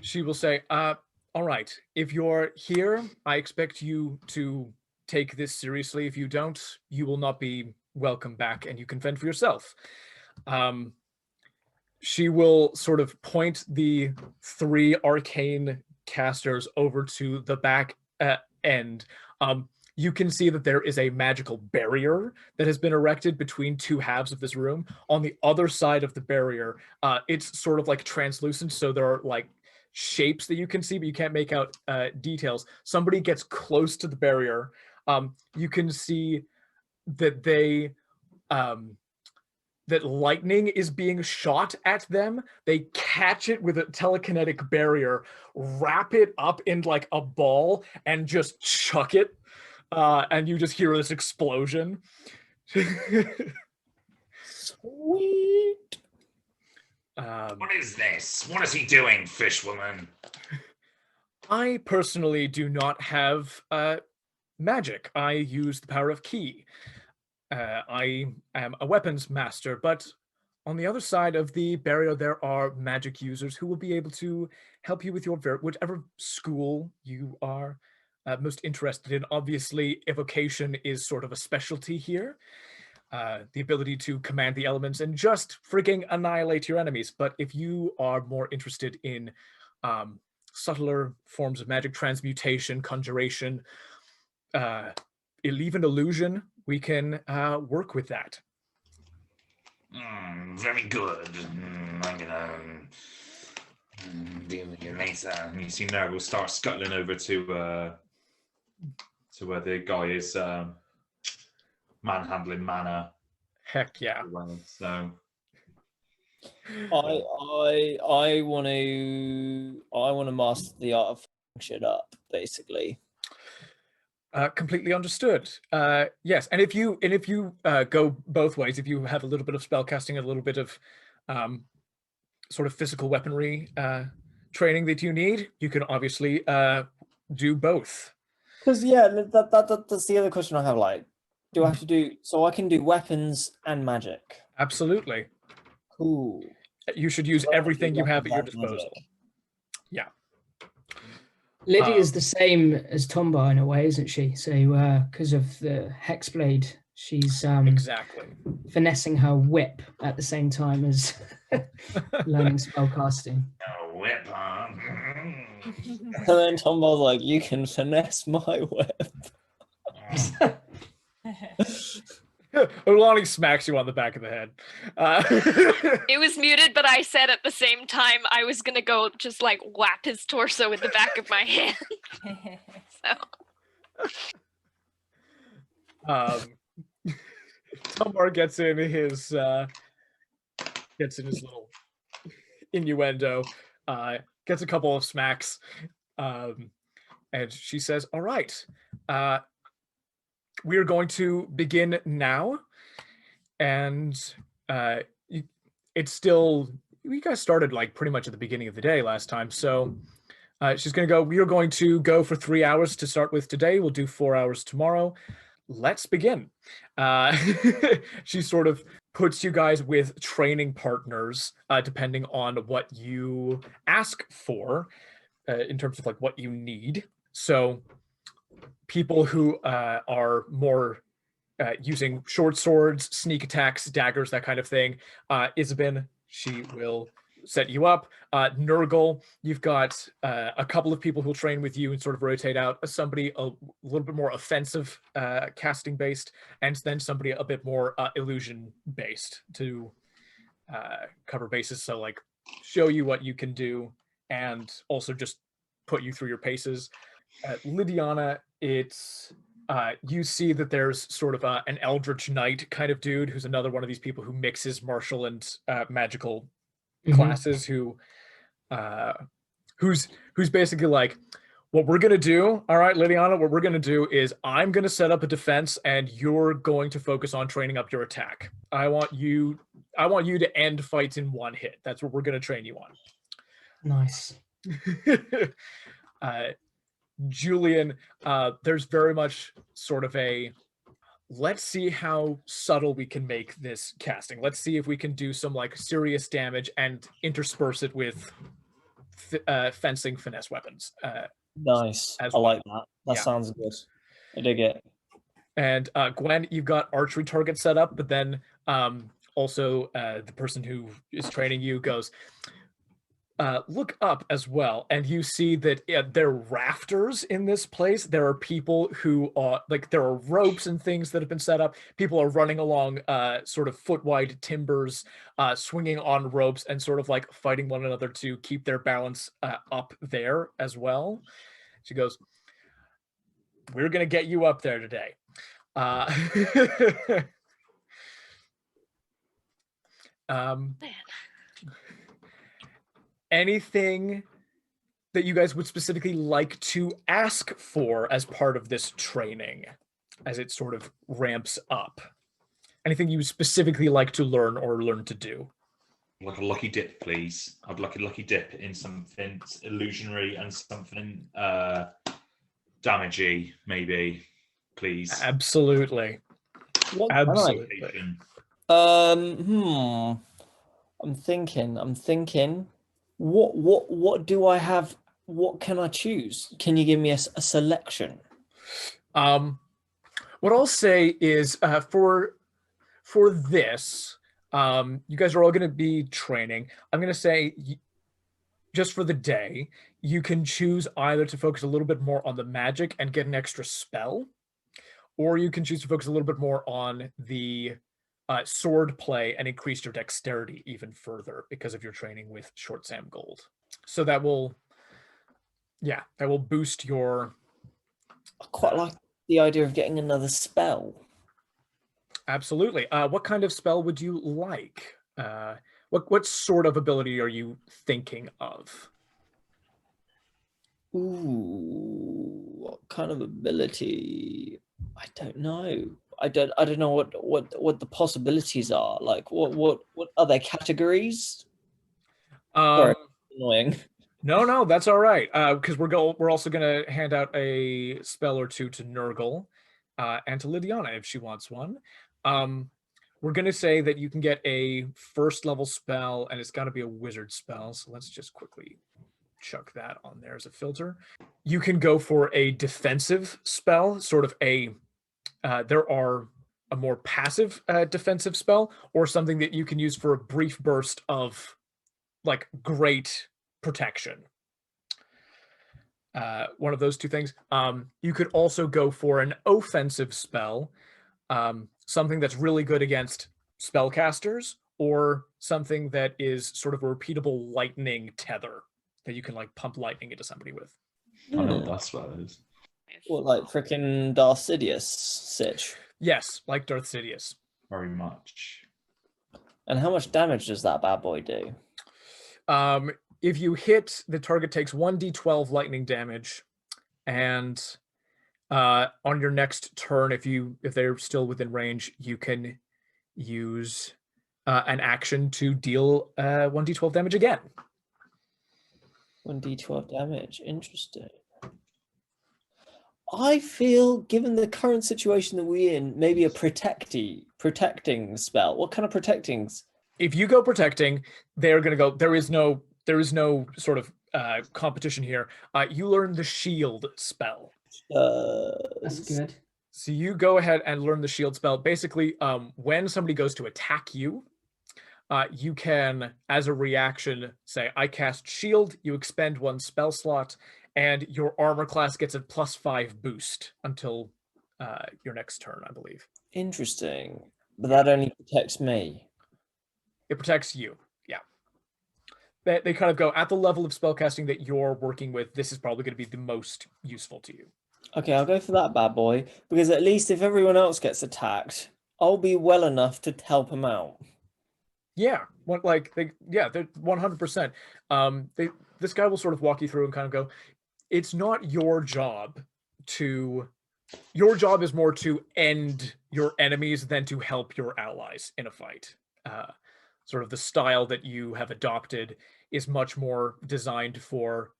She will say, all right, if you're here, I expect you to take this seriously. If you don't, you will not be welcome back and you can fend for yourself. She will sort of point the 3 arcane casters over to the back end. You can see that there is a magical barrier that has been erected between 2 halves of this room. On the other side of the barrier, it's sort of like translucent, so there are like shapes that you can see, but you can't make out details. Somebody gets close to the barrier. You can see that that lightning is being shot at them. They catch it with a telekinetic barrier, wrap it up in like a ball, and just chuck it. And you just hear this explosion. Sweet. What is this? What is he doing, fish woman? I personally do not have magic. I use the power of ki. I am a weapons master, but on the other side of the barrier, there are magic users who will be able to help you with your whatever school you are most interested in. Obviously, evocation is sort of a specialty here. The ability to command the elements and just frigging annihilate your enemies. But if you are more interested in subtler forms of magic, transmutation, conjuration, even illusion, we can work with that. Very good. I'm gonna deal with you later. And you see Gnurgle start scuttling over to where the guy is manhandling mana. Heck yeah. So I want to master the art of fucking shit up, basically. Completely understood. Yes, and if you go both ways, if you have a little bit of spellcasting and a little bit of sort of physical weaponry training that you need, you can obviously do both. Because that's the other question I have. Like, do I have to do? So I can do weapons and magic. Absolutely. Cool. You should use everything you have at your disposal. Yeah. Lydia is the same as Tombar in a way, isn't she? So because of the hexblade, she's exactly finessing her whip at the same time as learning spellcasting. No whip on. And then Tombar's like, "You can finesse my whip." Ulani smacks you on the back of the head. It was muted, but I said at the same time I was gonna go just like whap his torso with the back of my hand. So. Tombar gets in his little innuendo, gets a couple of smacks, and she says, "All right. We are going to begin now, and it's still, you guys started like pretty much at the beginning of the day last time, so she's going to go, we are going to go for 3 hours to start with today. We'll do 4 hours tomorrow. Let's begin." She sort of puts you guys with training partners, depending on what you ask for in terms of like what you need. So people who are more using short swords, sneak attacks, daggers, that kind of thing. Isabyn, she will set you up. Gnurgle, you've got a couple of people who'll train with you and sort of rotate out. Somebody a little bit more offensive casting based, and then somebody a bit more illusion based to cover bases. So like show you what you can do and also just put you through your paces. Lydiana, it's you see that there's sort of an Eldritch Knight kind of dude who's another one of these people who mixes martial and magical classes, who's basically like, what we're gonna do, all right, Lydiana, what we're gonna do is I'm gonna set up a defense and you're going to focus on training up your attack. I want you to end fights in one hit. That's what we're gonna train you on. Nice. Julien, there's very much sort of a, let's see how subtle we can make this casting. Let's see if we can do some like serious damage and intersperse it with fencing finesse weapons. Nice. I like that. That sounds good. I dig it. And Gwen, you've got archery target set up, but then also the person who is training you goes, look up as well, and you see that there are rafters in this place. There are people who are like, there are ropes and things that have been set up. People are running along sort of foot-wide timbers, swinging on ropes and sort of like fighting one another to keep their balance up there as well. She goes, we're gonna get you up there today. Anything that you guys would specifically like to ask for as part of this training as it sort of ramps up? Anything you specifically like to learn or learn to do? Like a lucky dip, please. I'd like a lucky dip in something illusionary and something damagey, maybe, please. Absolutely. Absolutely. I'm thinking. What do I have? What can I choose? Can you give me a selection? What I'll say is for this, you guys are all going to be training. I'm going to say just for the day, you can choose either to focus a little bit more on the magic and get an extra spell, or you can choose to focus a little bit more on the sword play and increase your dexterity even further because of your training with Short Sam Gold. So that will boost your... I quite like the idea of getting another spell. Absolutely. What kind of spell would you like? What sort of ability are you thinking of? Ooh, what kind of ability? I don't know. I don't know what the possibilities are. Like what are there categories? Sorry, annoying. No, that's all right. Because we're also gonna hand out a spell or two to Gnurgle, and to Lydiana if she wants one. We're gonna say that you can get a first level spell, and it's got to be a wizard spell. So let's just quickly chuck that on there as a filter. You can go for a defensive spell, sort of a. There are a more passive defensive spell, or something that you can use for a brief burst of, like, great protection. One of those two things. You could also go for an offensive spell, something that's really good against spellcasters, or something that is sort of a repeatable lightning tether that you can like pump lightning into somebody with. I know what that spell is. What, like freaking Darth Sidious sitch? Yes, like Darth Sidious. Very much. And how much damage does that bad boy do? If you hit, the target takes 1d12 lightning damage, and on your next turn, if they're still within range, you can use an action to deal 1d12 damage again. 1d12 damage. Interesting. I feel, given the current situation that we're in, maybe a protecting spell. What kind of protectings? If you go protecting, they're going to go. There is no sort of competition here. You learn the shield spell. That's good. So you go ahead and learn the shield spell. Basically, when somebody goes to attack you, you can, as a reaction, say, I cast shield, you expend one spell slot, and your armor class gets a +5 boost until your next turn, I believe. Interesting. But that only protects me. It protects you, yeah. They kind of go, at the level of spellcasting that you're working with, this is probably going to be the most useful to you. Okay, I'll go for that bad boy, because at least if everyone else gets attacked, I'll be well enough to help them out. Yeah, they're 100%. This guy will sort of walk you through and kind of go, it's not your job your job is more to end your enemies than to help your allies in a fight. Sort of the style that you have adopted is much more designed for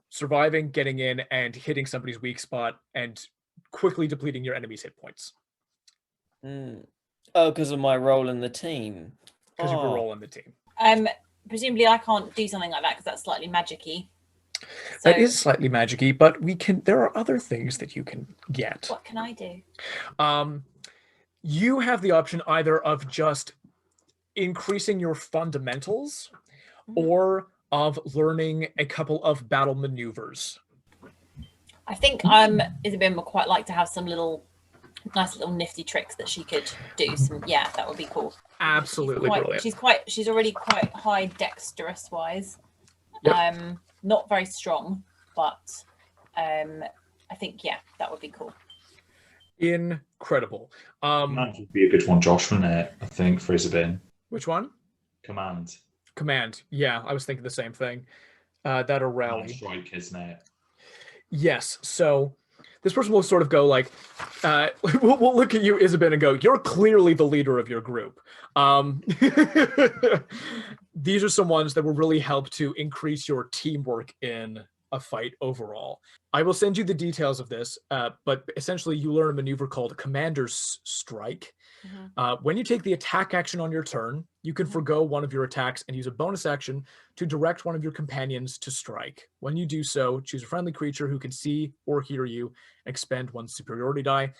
surviving, getting in, and hitting somebody's weak spot, and quickly depleting your enemy's hit points. Oh, because of my role in the team. Because of your role in the team. Presumably I can't do something like that because that's slightly magic-y. So, that is slightly magic-y, but there are other things that you can get. what can I do? You have the option either of just increasing your fundamentals, or of learning a couple of battle maneuvers. I think Isabyn would quite like to have some nice little nifty tricks that she could do. That would be cool. Absolutely brilliant. She's already quite high dexterous wise. Yep. Not very strong, but I think that would be cool. Incredible. Command would be a good one, Josh, wouldn't it? I think for Isabyn. Which one? Command. Yeah, I was thinking the same thing. That or rally. Strike, isn't it? Yes. So this person will sort of go like, we'll look at you, Isabyn, and go, you're clearly the leader of your group. These are some ones that will really help to increase your teamwork in a fight overall. I will send you the details of this, but essentially you learn a maneuver called Commander's Strike. When you take the attack action on your turn, you can forgo one of your attacks and use a bonus action to direct one of your companions to strike. When you do so, choose a friendly creature who can see or hear you and expend one superiority die.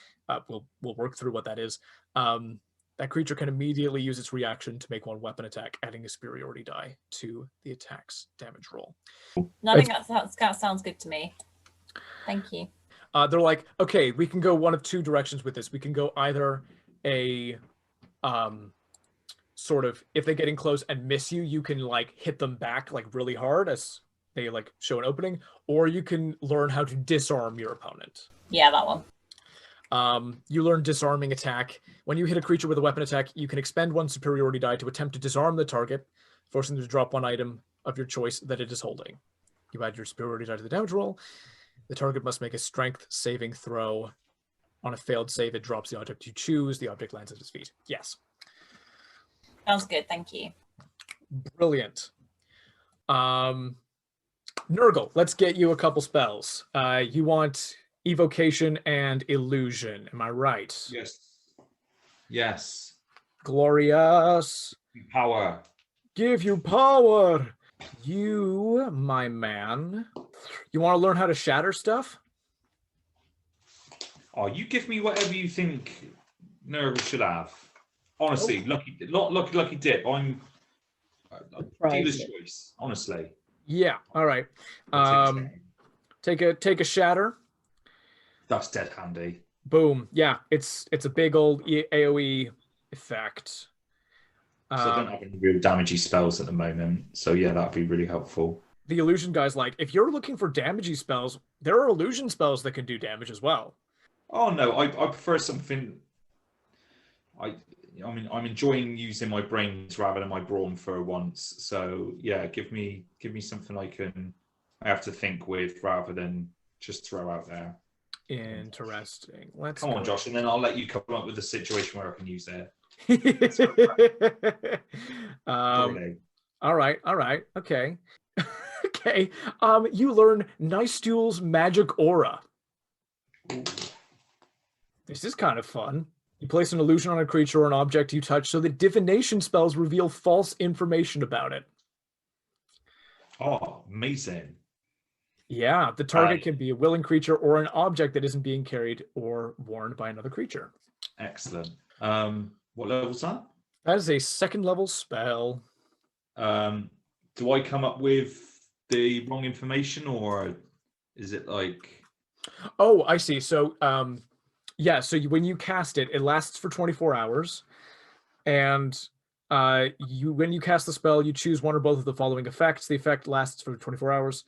We'll work through what that is. That creature can immediately use its reaction to make one weapon attack, adding a superiority die to the attack's damage roll. No, I think that sounds good to me. Thank you. They're like, okay, we can go one of two directions with this. We can go either a sort of, if they get in close and miss you, you can like hit them back like really hard as they like show an opening, or you can learn how to disarm your opponent. Yeah, that one. You learn Disarming Attack. When you hit a creature with a weapon attack, you can expend one superiority die to attempt to disarm the target, forcing them to drop one item of your choice that it is holding. You add your superiority die to the damage roll. The target must make a strength saving throw. On a failed save, it drops the object you choose. The object lands at its feet. Yes. Sounds good, thank you. Brilliant. Gnurgle, let's get you a couple spells. You want Evocation and Illusion, am I right? Yes. Yes. Glorious. Power. Give you power. You, my man, you want to learn how to shatter stuff? Oh, you give me whatever you think Gnurgle should have. Honestly, lucky dip. I'm dealer's choice. Honestly. Yeah. All right. Take a shatter. That's dead handy. Boom. Yeah. It's a big old AOE effect. So I don't have any real damagey spells at the moment. So yeah, that'd be really helpful. The illusion guy's like, if you're looking for damagey spells, there are illusion spells that can do damage as well. Oh no, I prefer something. I mean, I'm enjoying using my brains rather than my brawn for once. So yeah, give me something I have to think with rather than just throw out there. Interesting. Come on, Josh, and then I'll let you come up with a situation where I can use it. All right. Okay. Okay. You learn Nystul's Magic Aura. Ooh. This is kind of fun. You place an illusion on a creature or an object you touch so that divination spells reveal false information about it. Oh, amazing. Yeah, the target can be a willing creature or an object that isn't being carried or worn by another creature. Excellent. What level is that? That is a 2nd level spell. Do I come up with the wrong information or is it like... Oh, I see. So, yeah, so when you cast it, it lasts for 24 hours. And when you cast the spell, you choose one or both of the following effects. The effect lasts for 24 hours.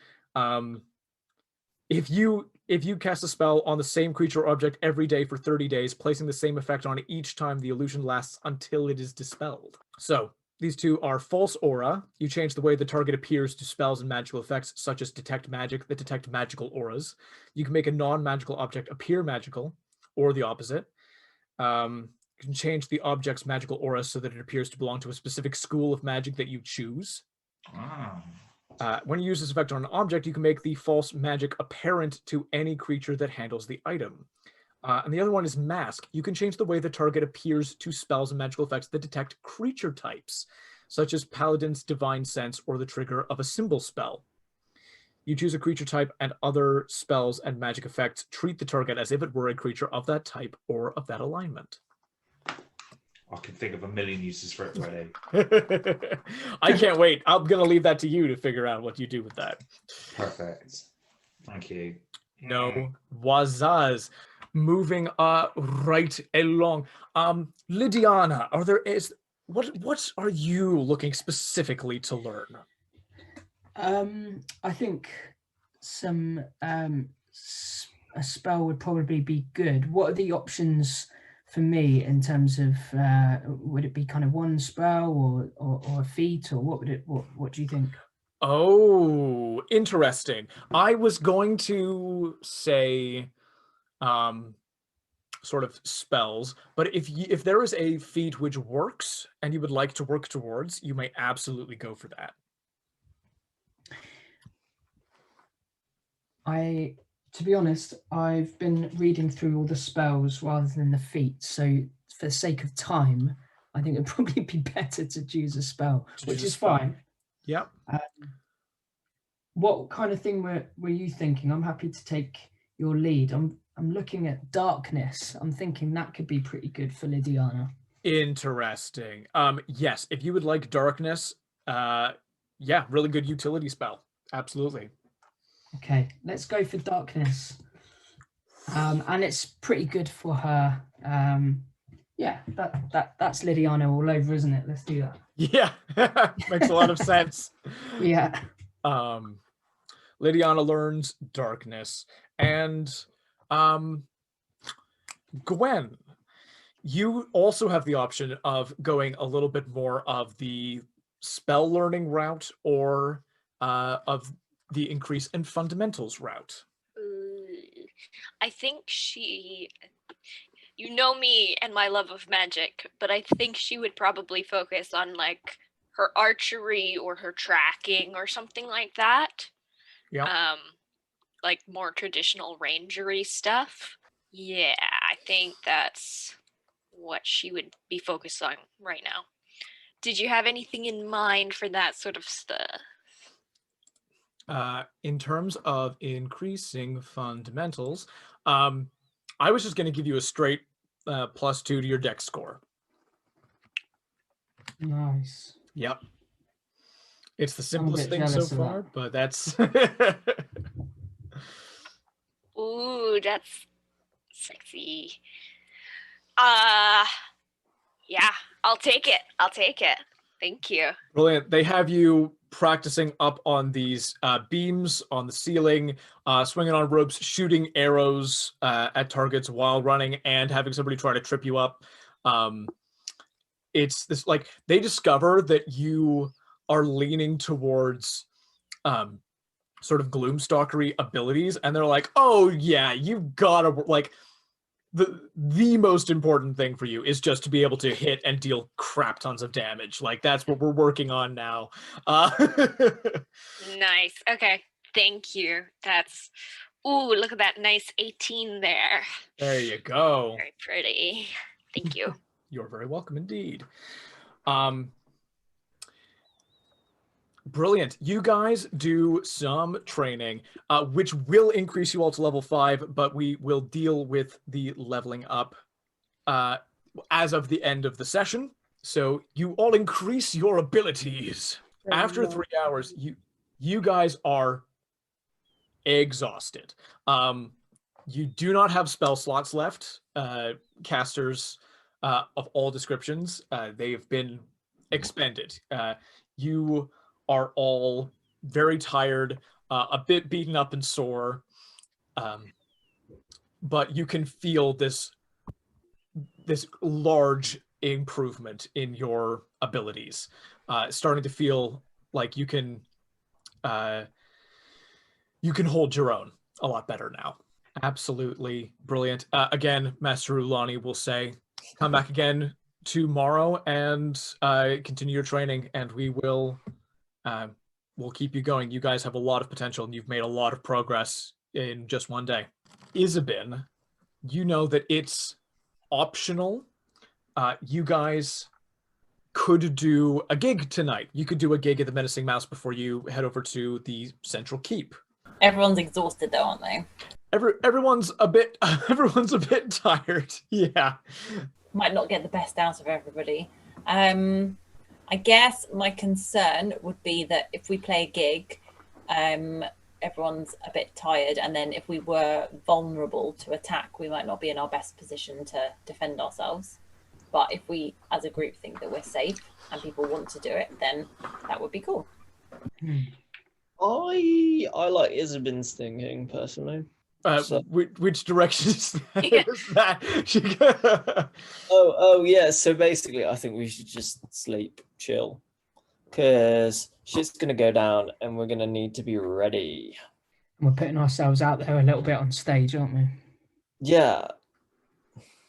If you cast a spell on the same creature or object every day for 30 days, placing the same effect on it each time, the illusion lasts until it is dispelled. So these two are False Aura. You change the way the target appears to spells and magical effects, such as Detect Magic, that detect magical auras. You can make a non-magical object appear magical, or the opposite. You can change the object's magical aura so that it appears to belong to a specific school of magic that you choose. When you use this effect on an object, you can make the false magic apparent to any creature that handles the item. And the other one is Mask. You can change the way the target appears to spells and magical effects that detect creature types, such as Paladin's Divine Sense or the trigger of a symbol spell. You choose a creature type, and other spells and magic effects treat the target as if it were a creature of that type or of that alignment. I can think of a million uses for it already. I can't wait. I'm going to leave that to you to figure out what you do with that. Perfect. Thank you. No wazaz. Moving right along. Lydiana, what are you looking specifically to learn? I think a spell would probably be good. What are the options for me in terms of would it be kind of one spell or a feat, or what do you think? Oh, interesting. I was going to say sort of spells, but if there is a feat which works and you would like to work towards, you may absolutely go for that. To be honest, I've been reading through all the spells rather than the feats. So for the sake of time, I think it'd probably be better to choose a spell, which is fine. Yep. What kind of thing were you thinking? I'm happy to take your lead. I'm looking at darkness. I'm thinking that could be pretty good for Lydiana. Interesting. Yes, if you would like darkness, yeah, really good utility spell. Absolutely. Okay, let's go for darkness. And it's pretty good for her. Yeah, that's Lydiana all over, isn't it? Let's do that. Yeah, makes a lot of sense. Yeah. Lydiana learns darkness, and Gwen, you also have the option of going a little bit more of the spell learning route or of the increase in fundamentals route. I think you know me and my love of magic, but I think she would probably focus on like her archery or her tracking or something like that. Yeah. Like more traditional rangery stuff. Yeah, I think that's what she would be focused on right now. Did you have anything in mind for that sort of stuff? In terms of increasing fundamentals, I was just going to give you a straight +2 to your dex score. Nice. Yep. It's the I'm a simplest bit thing so jealous of far, that. but that's... Ooh, that's sexy. Yeah, I'll take it. Thank you. Brilliant. They have you practicing up on these beams on the ceiling, swinging on ropes, shooting arrows at targets while running, and having somebody try to trip you up. It's this, like, they discover that you are leaning towards sort of gloomstalkery abilities, and they're like, oh yeah, you've gotta, like, the most important thing for you is just to be able to hit and deal crap tons of damage. Like, that's what we're working on now. Nice. Okay. Thank you. That's, ooh, look at that nice 18 there. There you go. Very pretty. Thank you. You're very welcome indeed. Brilliant. You guys do some training, which will increase you all to level 5, but we will deal with the leveling up as of the end of the session. So you all increase your abilities. After 3 hours, you guys are exhausted. You do not have spell slots left. Casters of all descriptions, they have been expended. You are all very tired, a bit beaten up and sore, but you can feel this large improvement in your abilities, starting to feel like you can hold your own a lot better now. Absolutely brilliant. Again, Master Ulani will say, come back again tomorrow and continue your training, and we will we'll keep you going. You guys have a lot of potential, and you've made a lot of progress in just one day. Isabyn, you know that it's optional. You guys could do a gig tonight. You could do a gig at the Menacing Mouse before you head over to the Central Keep. Everyone's exhausted though, aren't they? Everyone's a bit tired. Yeah. Might not get the best out of everybody. I guess my concern would be that if we play a gig, everyone's a bit tired, and then if we were vulnerable to attack, we might not be in our best position to defend ourselves. But if we, as a group, think that we're safe and people want to do it, then that would be cool. I like Isabyn's thinking personally. Which direction is that? Oh yeah. So basically, I think we should just sleep, chill, because shit's gonna go down, and we're gonna need to be ready. We're putting ourselves out there a little bit on stage, aren't we? Yeah.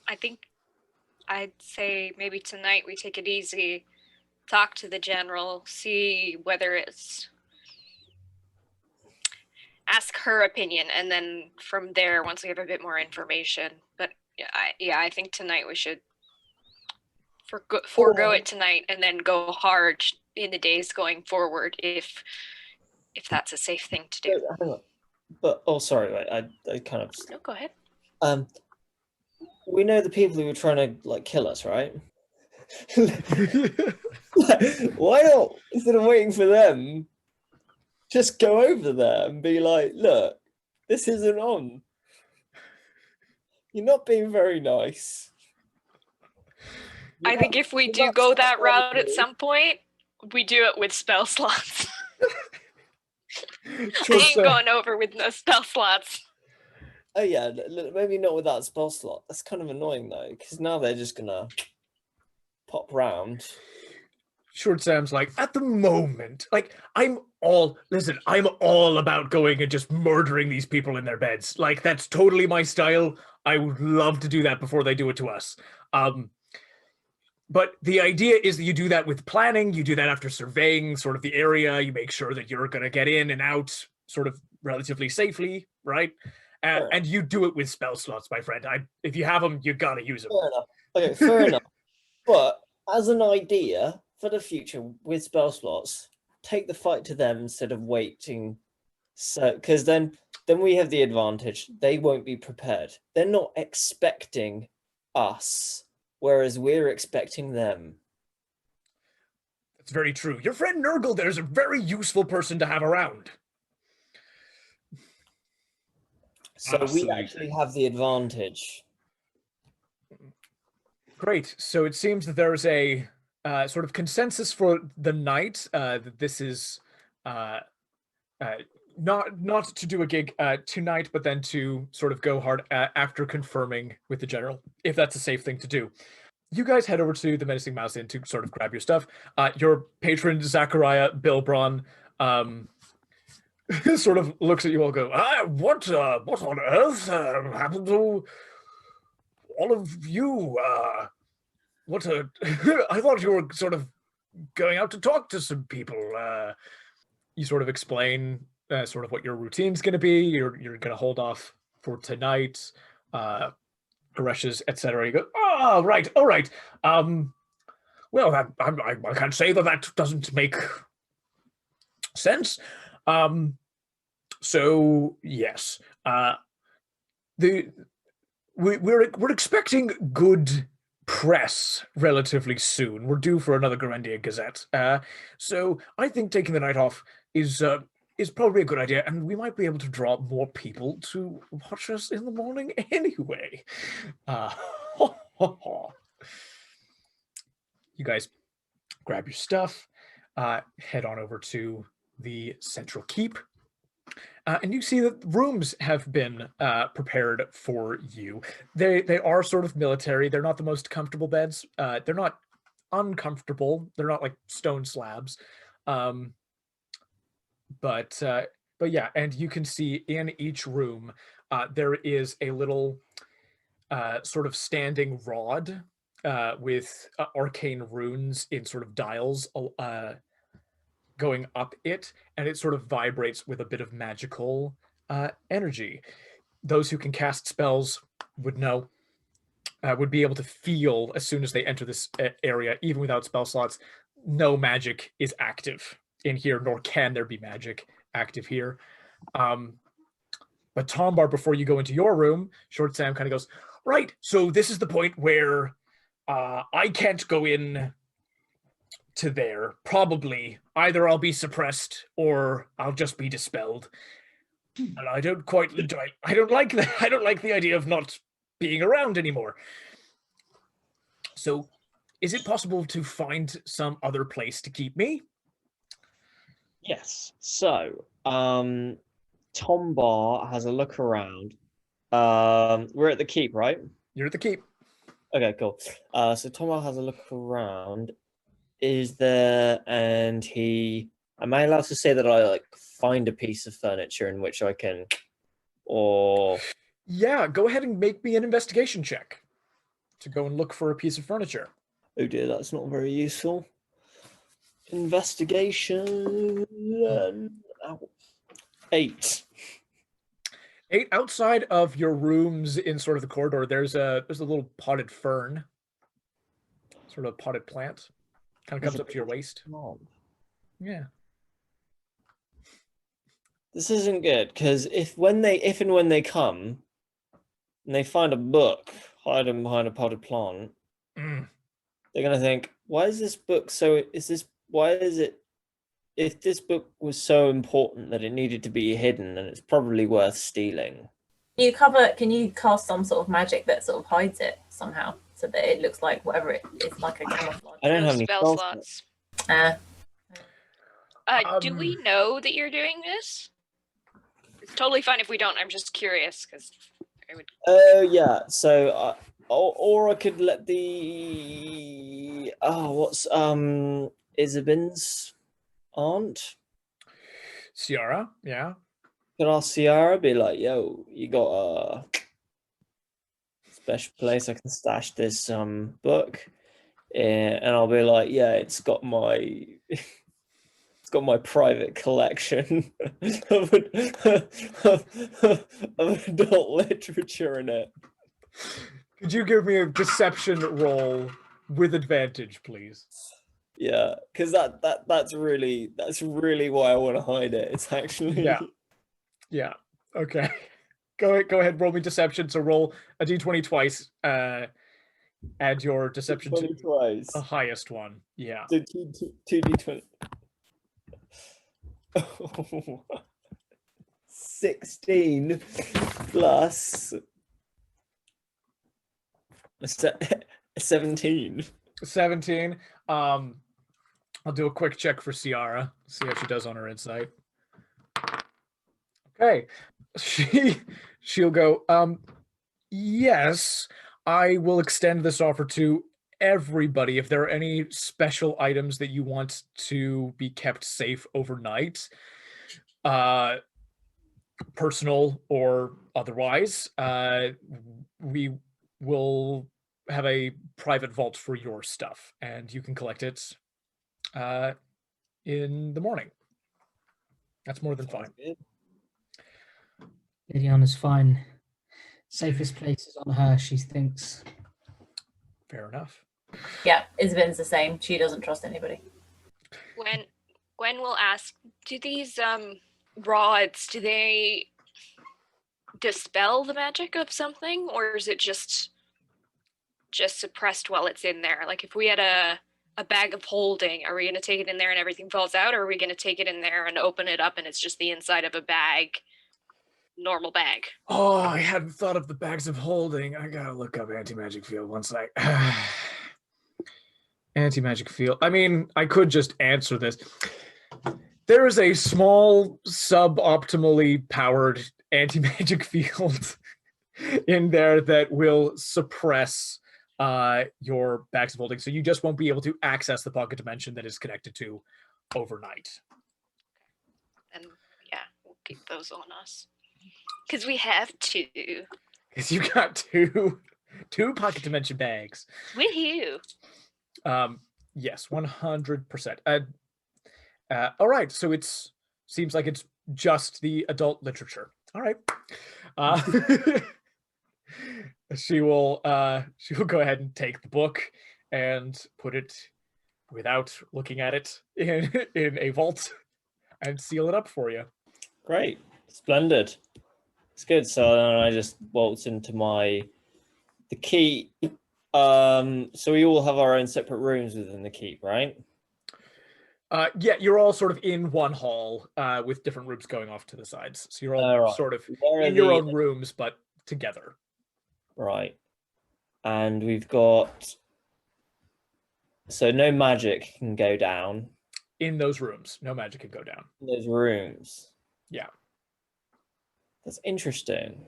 I think I'd say maybe tonight we take it easy, talk to the general, see whether it's... ask her opinion, and then from there, once we have a bit more information. But yeah, I think tonight we should forego it tonight, and then go hard in the days going forward if that's a safe thing to do. Hang on. But sorry, wait, I kind of. No, go ahead. We know the people who were trying to like kill us, right? Why not, instead of waiting for them, just go over there and be like, look, this isn't on. You're not being very nice. I think if we do go that route at some point, we do it with spell slots. I ain't going over with no spell slots. Oh yeah, maybe not with that spell slot. That's kind of annoying though, because now they're just gonna pop round. Short Sam's like, at the moment, like, I'm all about going and just murdering these people in their beds. Like, that's totally my style. I would love to do that before they do it to us. But the idea is that you do that with planning. You do that after surveying sort of the area. You make sure that you're going to get in and out sort of relatively safely, right? And you do it with spell slots, my friend. If you have them, you got to use them. Fair enough. Okay, fair enough. But as an idea for the future with spell slots, take the fight to them instead of waiting. So, because then we have the advantage. They won't be prepared. They're not expecting us, whereas we're expecting them. That's very true. Your friend Gnurgle there is a very useful person to have around. So Absolutely. we actually have the advantage. Great. So it seems that there's a sort of consensus for the night that this is not to do a gig tonight, but then to sort of go hard after confirming with the general, if that's a safe thing to do. You guys head over to the Menacing Mouse Inn to sort of grab your stuff. Your patron, Zachariah Bilbron, sort of looks at you all and goes, what on earth happened to all of you? I thought you were sort of going out to talk to some people. You sort of explain sort of what your routine's going to be. You're going to hold off for tonight. Guresh's, etc. You go, oh, right, all right. Well, I can't say that doesn't make sense. So yes, we're expecting good press relatively soon. We're due for another Garandia Gazette. So I think taking the night off is probably a good idea, and we might be able to draw more people to watch us in the morning anyway. You guys grab your stuff, head on over to the central keep, and you see that rooms have been prepared for you. They are sort of military. They're not the most comfortable beds. They're not uncomfortable. They're not like stone slabs. But yeah, and you can see in each room there is a little sort of standing rod with arcane runes in sort of dials going up it, and it sort of vibrates with a bit of magical energy. Those who can cast spells would know, would be able to feel as soon as they enter this area, even without spell slots, no magic is active in here, nor can there be magic active here. But Tombar, before you go into your room, Short Sam kind of goes, right, so this is the point where I can't go in to there. Probably either I'll be suppressed or I'll just be dispelled. And I don't quite enjoy, I don't like the idea of not being around anymore. So is it possible to find some other place to keep me? Yes. So, Tombar has a look around. We're at the keep, right? You're at the keep. Okay, cool. So Tombar has a look around. Is there, and am I allowed to say that I like find a piece of furniture in which I can, or? Yeah, go ahead and make me an investigation check to go and look for a piece of furniture. Oh dear, that's not very useful. Investigation 8. 8. Outside of your rooms in sort of the corridor, there's a little potted fern, sort of a potted plant, kind of comes up to your waist. Yeah. This isn't good, because if and when they come and they find a book hiding behind a potted plant, they're gonna think, why is this book if this book was so important that it needed to be hidden, then it's probably worth stealing. Can you cast some sort of magic that sort of hides it somehow so that it looks like whatever it is, like a camouflage? I don't have any spell slots. Do we know that you're doing this? It's totally fine if we don't. I'm just curious because I would. Oh yeah. So, or I could let the what's Isabyn's aunt? Ciara, yeah. Could ask Ciara, be like, "Yo, you got a special place I can stash this book," and I'll be like, "Yeah, it's got my." It's got my private collection of adult literature in it. Could you give me a deception roll with advantage, please? Yeah, because that's really why I want to hide it. It's actually Yeah. Okay. Go ahead. Roll me deception. So roll a d20 twice. Add your deception to twice. the highest one. Yeah. So 2d20. 16 plus 17. 17. I'll do a quick check for Ciara. See how she does on her insight. Okay. She'll go, yes, I will extend this offer to everybody. If there are any special items that you want to be kept safe overnight, personal or otherwise, we will have a private vault for your stuff, and you can collect it in the morning. That's more than fine. Lydiana's fine. Safest place is on her, she thinks. Fair enough. Yeah, Isabyn's the same. She doesn't trust anybody. Gwen will ask, do these rods, do they dispel the magic of something, or is it just suppressed while it's in there? Like, if we had a bag of holding, are we going to take it in there and everything falls out, or are we going to take it in there and open it up and it's just the inside of a bag, normal bag? Oh, I hadn't thought of the bags of holding. I gotta look up anti-magic field one sec. Anti-magic field. I mean, I could just answer this. There is a small, suboptimally powered anti-magic field in there that will suppress your bags of holding, so you just won't be able to access the pocket dimension that is connected to overnight. And yeah, we'll keep those on us. Because we have to. Because you got two pocket dimension bags. Woohoo! Yes, 100%. All right, so it seems like it's just the adult literature. All right. She will go ahead and take the book and put it, without looking at it, in a vault and seal it up for you. Great, splendid. It's good. So I just waltz into the keep. So we all have our own separate rooms within the keep, right? Yeah, you're all sort of in one hall with different rooms going off to the sides. So you're all right. sort of in your own rooms, but together. Right. And we've got... So no magic can go down. In those rooms. No magic can go down. In those rooms. Yeah. That's interesting.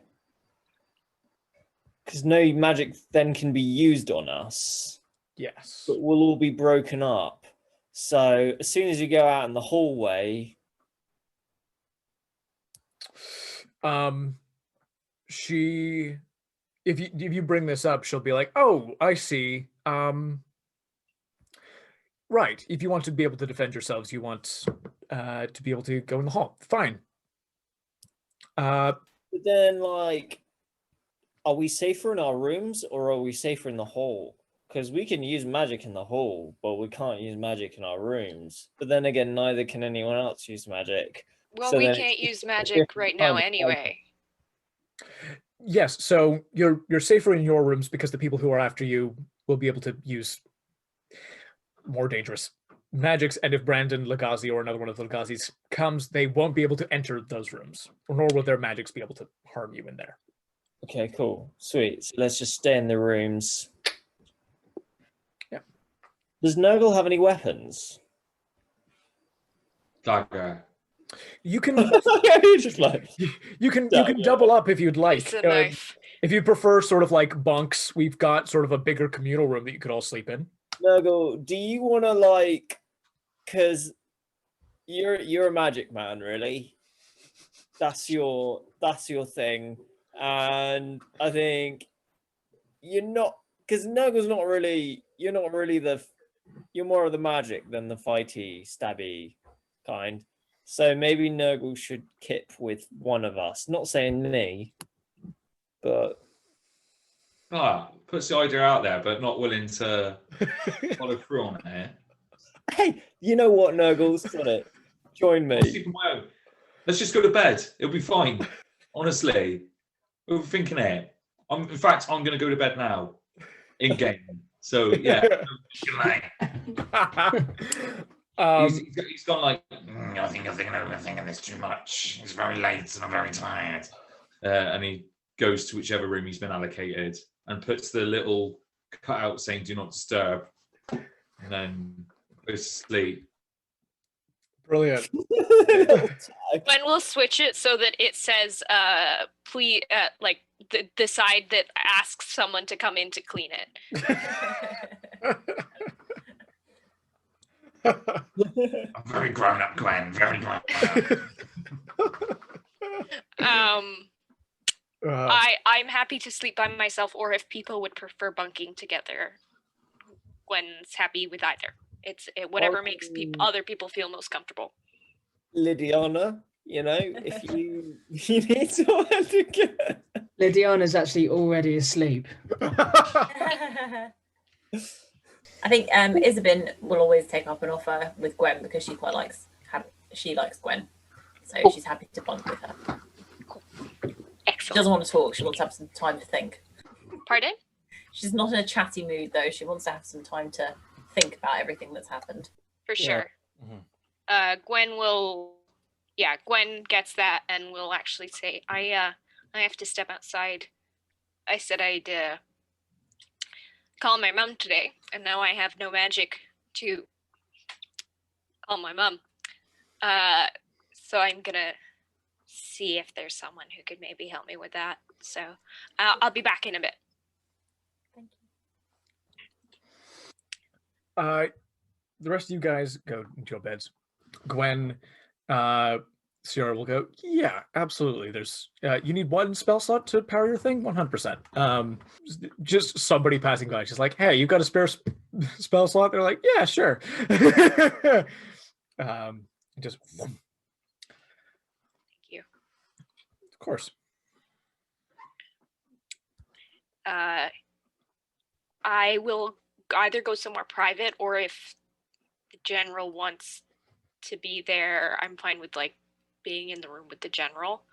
Because no magic then can be used on us. Yes. But we'll all be broken up. So as soon as you go out in the hallway... If you bring this up, she'll be like, oh, I see. Right. If you want to be able to defend yourselves, you want to be able to go in the hall. Fine. But then, like, are we safer in our rooms or are we safer in the hall? Because we can use magic in the hall, but we can't use magic in our rooms. But then again, neither can anyone else use magic. Well, So we then can't use magic right now anyway. Yes, so you're safer in your rooms because the people who are after you will be able to use more dangerous magics, and if Brandon Lagazi or another one of the Lagazis comes, they won't be able to enter those rooms, nor will their magics be able to harm you in there. Okay, cool. Sweet. So let's just stay in the rooms. Yeah. Does Gnurgle have any weapons? Dagger. You can Just like you can double up if you'd like. It's a knife. If you prefer sort of like bunks, we've got sort of a bigger communal room that you could all sleep in. Gnurgle, do you want to like, because you're a magic man, really. That's your thing, and I think you're not, because Nurgle's not really. You're not really you're more of the magic than the fighty, stabby kind. So maybe Gnurgle should kip with one of us. Not saying me, but Puts the idea out there, but not willing to follow through on it. hey, you know what, Nurgle? Sod it. Join I'll me. sleep on my own. Let's just go to bed. It'll be fine. Honestly, we're thinking it. In fact, I'm going to go to bed now. In game. So yeah. Good night. He's gone like. I think I'm thinking this too much. It's very late and I'm very tired. And he goes to whichever room he's been allocated and puts the little cutout saying "Do not disturb," and then goes to sleep. Brilliant. When we'll switch it so that it says, please, like the side that asks someone to come in to clean it. I'm very grown up, Gwen. Very grown up. I'm happy to sleep by myself, or if people would prefer bunking together, Gwen's happy with either. It's whatever makes other people feel most comfortable. Lydiana, you know, if you need someone to get. Lydiana's actually already asleep. I think Isabyn will always take up an offer with Gwen because she quite likes Gwen, so she's happy to bond with her. She Excellent. doesn't want to talk. She wants to have some time to think. Pardon? She's not in a chatty mood though. She wants to have some time to think about everything that's happened. For sure. Mhm. Gwen gets that and will actually say, I have to step outside. I said I'd call my mum today, and now I have no magic to call my mum. So I'm gonna see if there's someone who could maybe help me with that. So I'll be back in a bit. Thank you. The rest of you guys go into your beds. Gwen, Sierra will go, yeah, absolutely. There's you need one spell slot to power your thing? 100%. Just somebody passing by. She's like, hey, you got a spare spell slot? They're like, yeah, sure. Just Thank you. Of course. I will either go somewhere private, or if the general wants to be there, I'm fine with like being in the room with the general.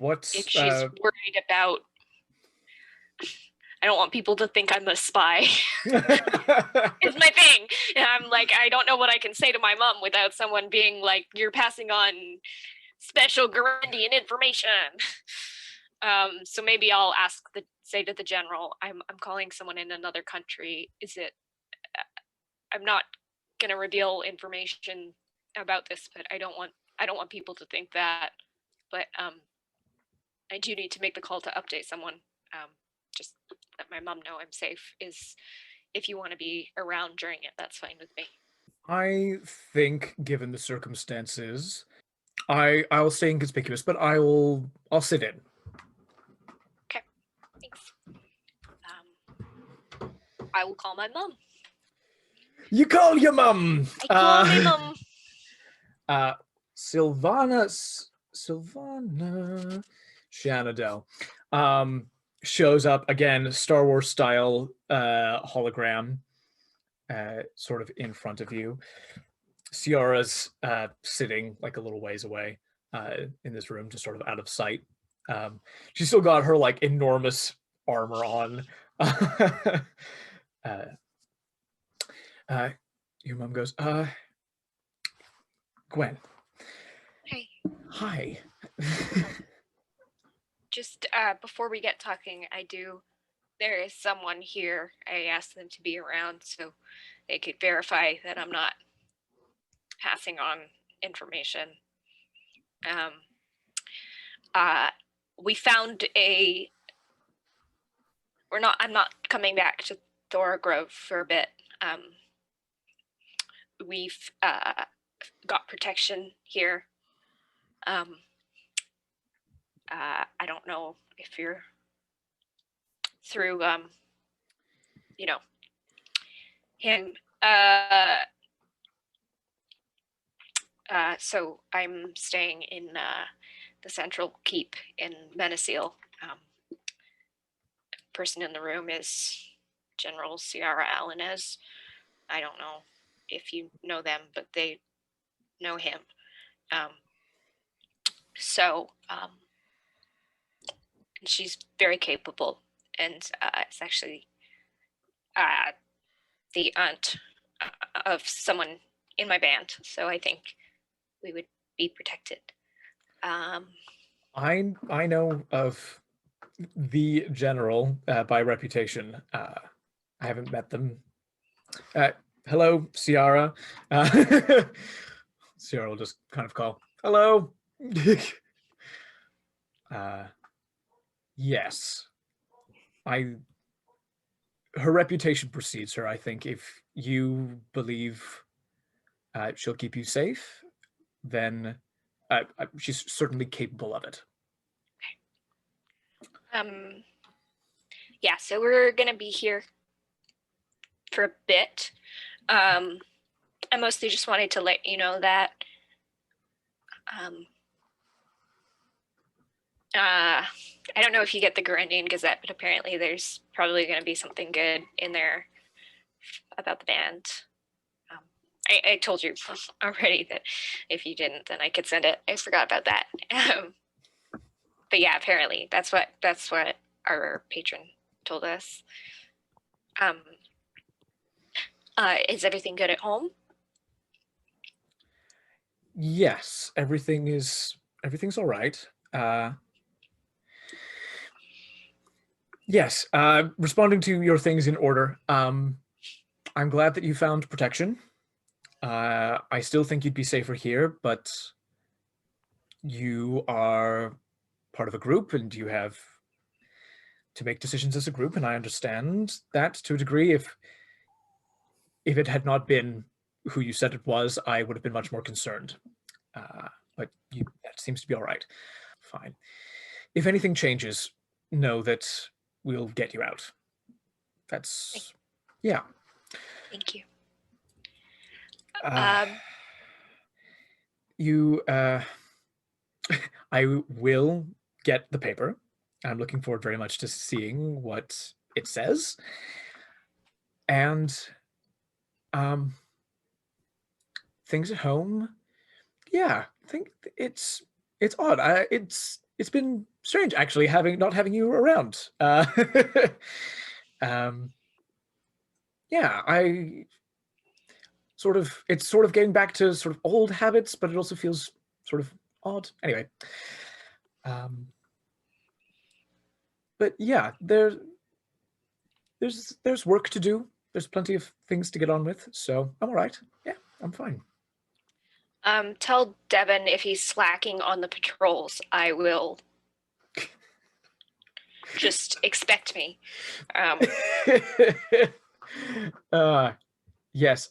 If she's worried about, I don't want people to think I'm a spy. It's my thing. And I'm like, I don't know what I can say to my mom without someone being like, you're passing on special Garandian information. So maybe I'll say to the general, I'm calling someone in another country. I'm not gonna reveal information about this, but I don't want people to think that. But I do need to make the call to update someone. Just let my mom know I'm safe. If you want to be around during it, that's fine with me. I think, given the circumstances, I'll stay inconspicuous, but I'll sit in. Okay, thanks. I will call my mom. You call your mum. I call my mum. Sylvana Siannodel shows up again, Star Wars style hologram, sort of in front of you. Ciara's sitting like a little ways away in this room, just sort of out of sight. She's still got her like enormous armor on. Your mom goes, Gwen. Hey. Hi. Just before we get talking, there is someone here. I asked them to be around so they could verify that I'm not passing on information. we found a. I'm not coming back to Thorgrove for a bit. We've got protection here. I don't know if you're through, him. So I'm staying in the Central Keep in Menacil. Person in the room is General Ciara Alanez. I don't know if you know them, but they know him. She's very capable, and it's actually the aunt of someone in my band, so I think we would be protected. I know of the general by reputation. I haven't met them. Hello, Ciara. Ciara will just kind of call, hello. Yes. Her reputation precedes her. I think if you believe she'll keep you safe, then she's certainly capable of it. Yeah, so we're gonna be here for a bit. I mostly just wanted to let you know that I don't know if you get the Gurendian Gazette, but apparently there's probably going to be something good in there about the band. I told you already that if you didn't, then I could send it. I forgot about that. But yeah, apparently that's what our patron told us. Is everything good at home? Yes, everything's all right. Yes, responding to your things in order. I'm glad that you found protection. I still think you'd be safer here, but you are part of a group and you have to make decisions as a group, and I understand that to a degree. If it had not been who you said it was, I would have been much more concerned. But that seems to be all right. Fine. If anything changes, know that we'll get you out. That's, yeah. Thank you. I will get the paper. I'm looking forward very much to seeing what it says. And things at home, yeah, I think it's odd. It's been strange actually not having you around. Yeah, it's sort of getting back to sort of old habits, but it also feels sort of odd. Anyway, but yeah, there's work to do. There's plenty of things to get on with, so I'm all right. Yeah, I'm fine. Tell Devin if he's slacking on the patrols, I will just expect me. Yes,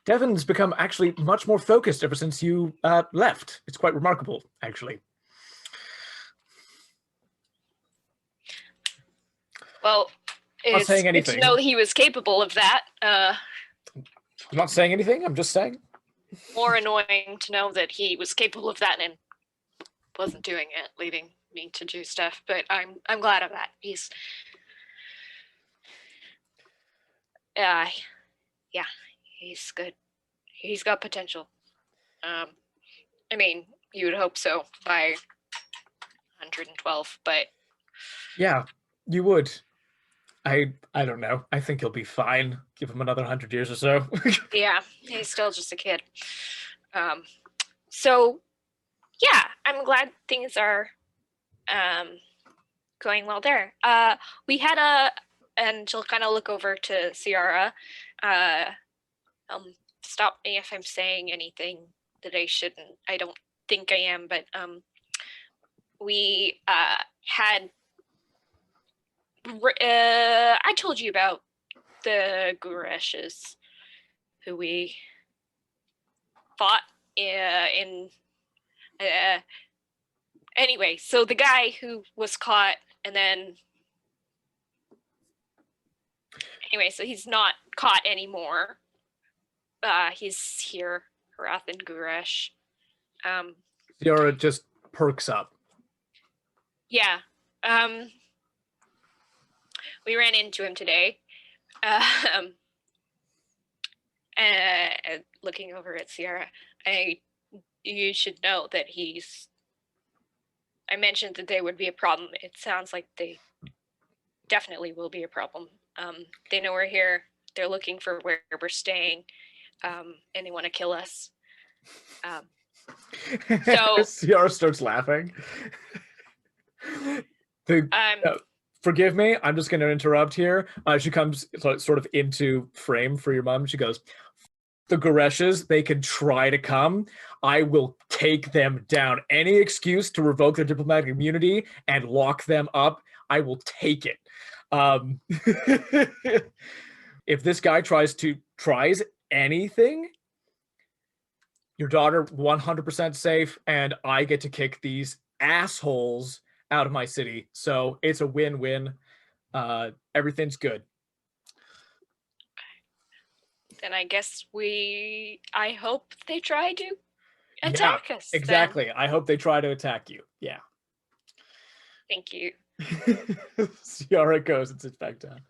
Devin's become actually much more focused ever since you left. It's quite remarkable, actually. Well, Not saying it's good anything. to know he was capable of that. I'm not saying anything. I'm just saying. More annoying to know that he was capable of that and wasn't doing it, leaving me to do stuff. But I'm glad of that. He's, yeah, he's good. He's got potential. I mean, you would hope so by 112, but yeah, you would. I don't know. I think he'll be fine. Give him another 100 years or so. yeah, he's still just a kid. So yeah, I'm glad things are going well there. We had and she'll kind of look over to Ciara. Stop me if I'm saying anything that I shouldn't. I don't think I am, but we had. I told you about the Gureshes, who we fought in. Anyway, so the guy who was caught, and then. Anyway, so he's not caught anymore. He's here, Hrathen Guresh. Ciara just perks up. Yeah. We ran into him today. Looking over at Ciara, you should know that I mentioned that they would be a problem. It sounds like they definitely will be a problem. They know we're here. They're looking for where we're staying, and they want to kill us. So Ciara starts laughing. Forgive me, I'm just going to interrupt here. She comes sort of into frame for your mom. She goes, the Gureshes, they can try to come. I will take them down. Any excuse to revoke their diplomatic immunity and lock them up, I will take it. If this guy tries anything, your daughter 100% safe, and I get to kick these assholes out of my city. So it's a win-win. Everything's good. Then I guess I hope they try to attack us. Exactly. Then. I hope they try to attack you. Yeah. Thank you. Ciara goes and sits back down.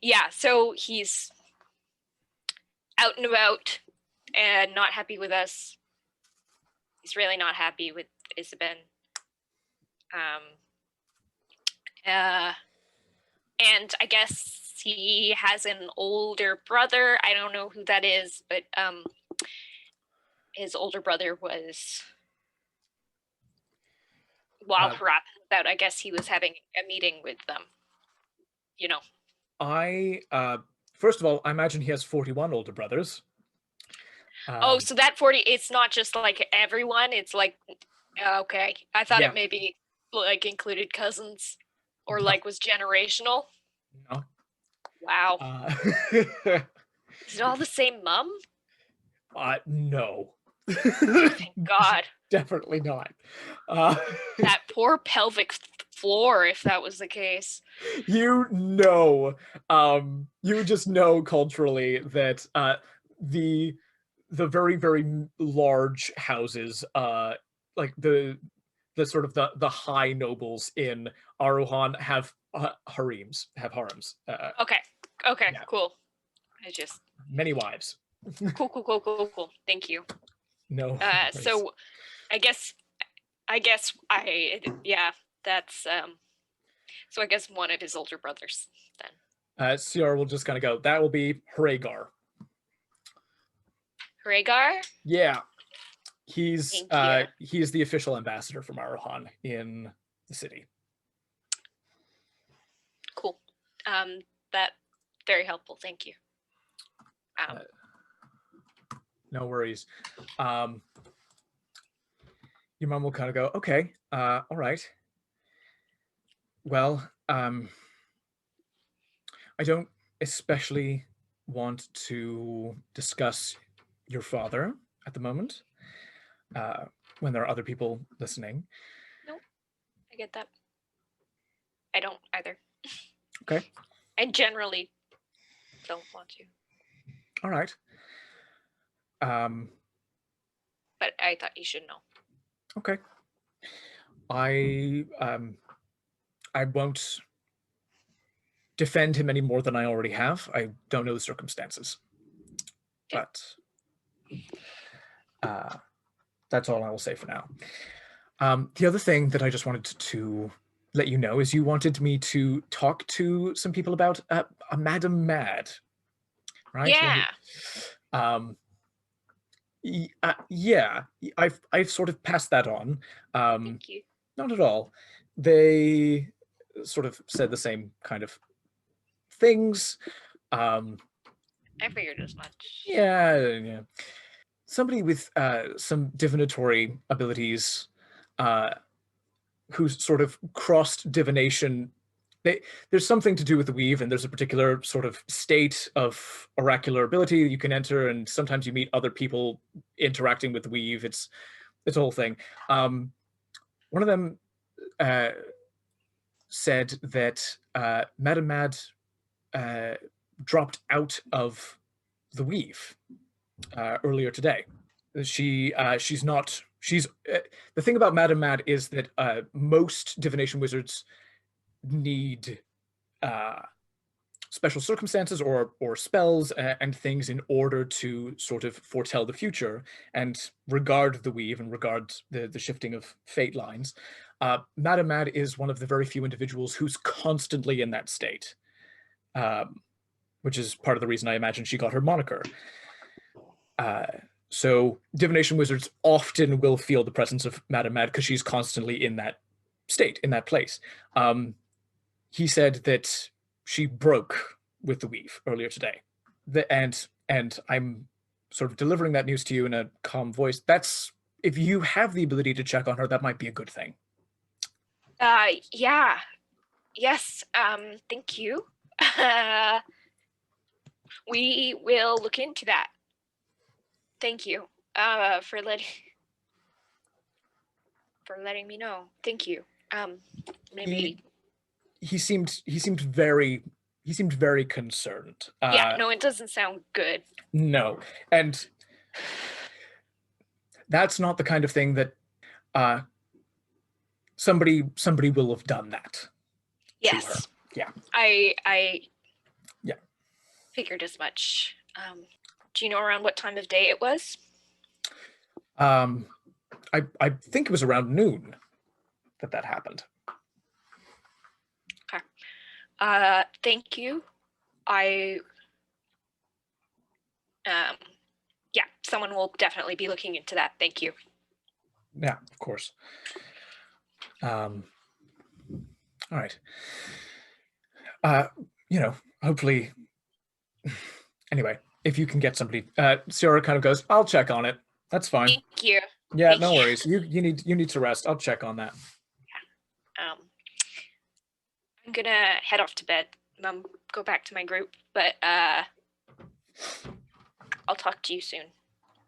Yeah, so he's out and about and not happy with us. He's really not happy with Isabyn. And I guess he has an older brother. I don't know who that is, but his older brother was, while Hrathen was out, I guess he was having a meeting with them. You know. First of all, I imagine he has 41 older brothers. So that 40, it's not just like everyone, it's like, okay. I thought it maybe like included cousins or like was generational. No. Wow. Is it all the same mom? No. Thank God. Definitely not. That poor pelvic floor, if that was the case. You just know culturally that the very, very large houses, like the sort of the high nobles in Arohan have harems. Okay, yeah. Cool. I just many wives. Cool. Thank you. No. So I guess that's so I guess one of his older brothers then. Ciara will just kind of go, that will be Hrathen. Hrathen? Yeah. He's the official ambassador from Arohan in the city. Cool. That very helpful. Thank you. No worries. Your mom will kind of go, okay, all right. Well, I don't especially want to discuss your father at the moment, when there are other people listening. Nope, I get that. I don't either. Okay. I generally don't want to. All right. But I thought you should know. Okay. I won't defend him any more than I already have. I don't know the circumstances. Okay. But that's all I will say for now. The other thing that I just wanted to let you know is you wanted me to talk to some people about a Madam Mad, right? Yeah. I've sort of passed that on. Thank you. Not at all. They sort of said the same kind of things. I figured as much. Yeah. somebody with some divinatory abilities, who's sort of crossed divination. There's something to do with the weave, and there's a particular sort of state of oracular ability that you can enter, and sometimes you meet other people interacting with the weave. It's a whole thing. One of them said that Madame Mad dropped out of the weave earlier today. She's not. The thing about Madame Mad is that most divination wizards need special circumstances or spells and things in order to sort of foretell the future and regard the weave and regard the shifting of fate lines. Madame Mad is one of the very few individuals who's constantly in that state, which is part of the reason I imagine she got her moniker. So divination wizards often will feel the presence of Madame Mad because she's constantly in that state, in that place. He said that she broke with the weave earlier today. And I'm sort of delivering that news to you in a calm voice. That's, if you have the ability to check on her, that might be a good thing. Yeah. Yes, thank you. We will look into that. Thank you for letting me know. Thank you. Maybe he seemed very concerned. Yeah, no, it doesn't sound good. No, and that's not the kind of thing that somebody will have done that. Yes. To her. Yeah. I yeah. Figured as much. Do you know around what time of day it was? I think it was around noon that happened. Okay. Thank you. Yeah, someone will definitely be looking into that. Thank you. Yeah, of course. All right. Hopefully, anyway, if you can get somebody, Ciara kind of goes, I'll check on it. That's fine. Thank you. Yeah, Thank no you. worries. You need to rest. I'll check on that. Yeah. I'm gonna head off to bed. Go back to my group, but I'll talk to you soon.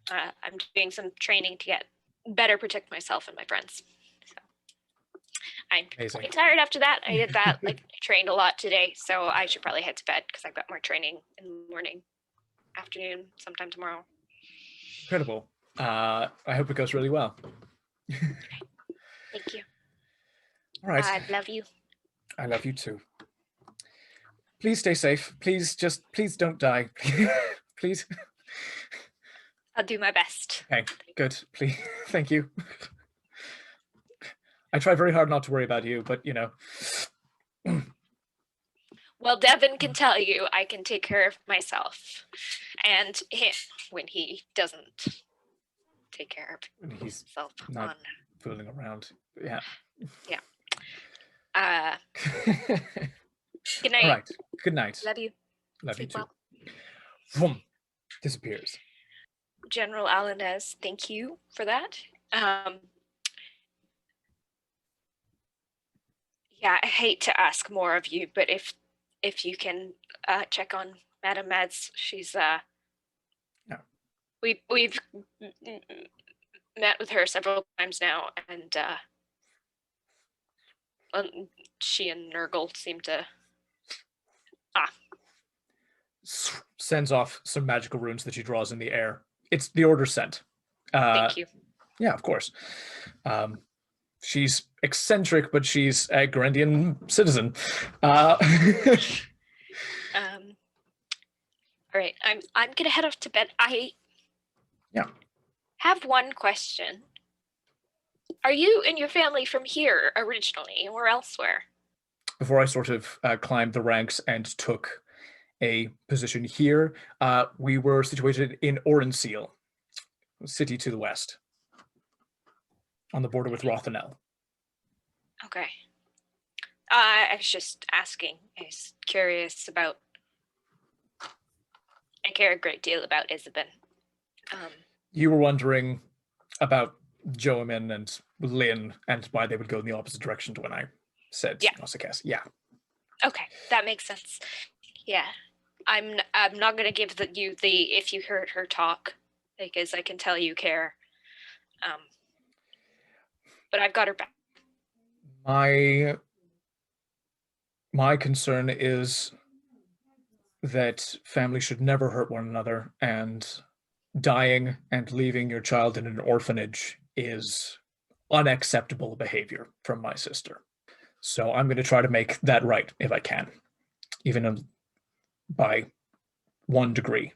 I'm doing some training to get better protect myself and my friends. So I'm Amazing. quite tired after that. I did that, I trained a lot today, so I should probably head to bed because I've got more training in the morning, afternoon, sometime tomorrow. Incredible. I hope it goes really well. Thank you. All right. I love you. I love you too. Please stay safe. Please don't die. Please. I'll do my best. Okay, good. Please. Thank you. I try very hard not to worry about you, but Well, Devin can tell you I can take care of myself and him when he doesn't take care of he's himself. not fooling around. Yeah. Yeah. Good night. All right. Good night. Love you. Love Sleep you too. well. Vroom. Disappears. General Alanez, thank you for that. Yeah, I hate to ask more of you, but if you can check on Madame Mads, she's No. We've met with her several times now, and she and Gnurgle seem to sends off some magical runes that she draws in the air. It's the order sent. Thank you. Yeah, of course. She's eccentric, but she's a Grendian citizen. All right, I'm gonna head off to bed. I have one question. Are you and your family from here originally, or elsewhere? Before I sort of climbed the ranks and took a position here, we were situated in Orenseal, a city to the west, on the border with Rothanel. Okay. I was just asking. I was curious about. I care a great deal about Isabyn. You were wondering about Joamin and Lynn and why they would go in the opposite direction to when I said Yeah. Nausicaa. Yeah. Okay, that makes sense. Yeah, I'm not gonna give you the if you heard her talk, because I can tell you care. But I've got her back. My concern is that family should never hurt one another, and dying and leaving your child in an orphanage is unacceptable behavior from my sister. So I'm going to try to make that right if I can, even by 1 degree.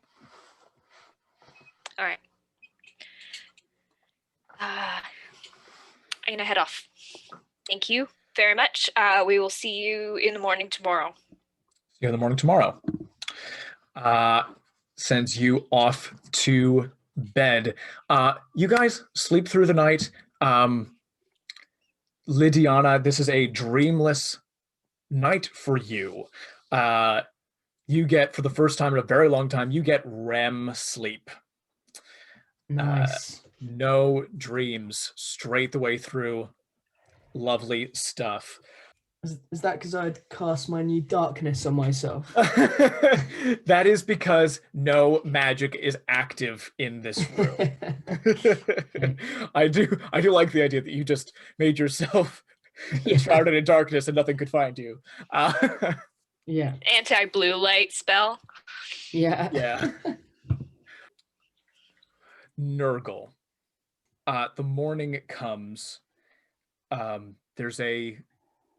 All right. I'm going to head off. Thank you very much. We will see you in the morning tomorrow. See you in the morning tomorrow. Sends you off to bed. You guys sleep through the night. Lydiana, this is a dreamless night for you. You get, for the first time in a very long time, you get REM sleep. Nice. No dreams, straight the way through. Lovely stuff. Is that because I'd cast my new darkness on myself? That is because no magic is active in this room. I do like the idea that you just made yourself shrouded in darkness and nothing could find you. Yeah. Anti-blue light spell. Yeah. Yeah. Gnurgle. The morning comes. There's a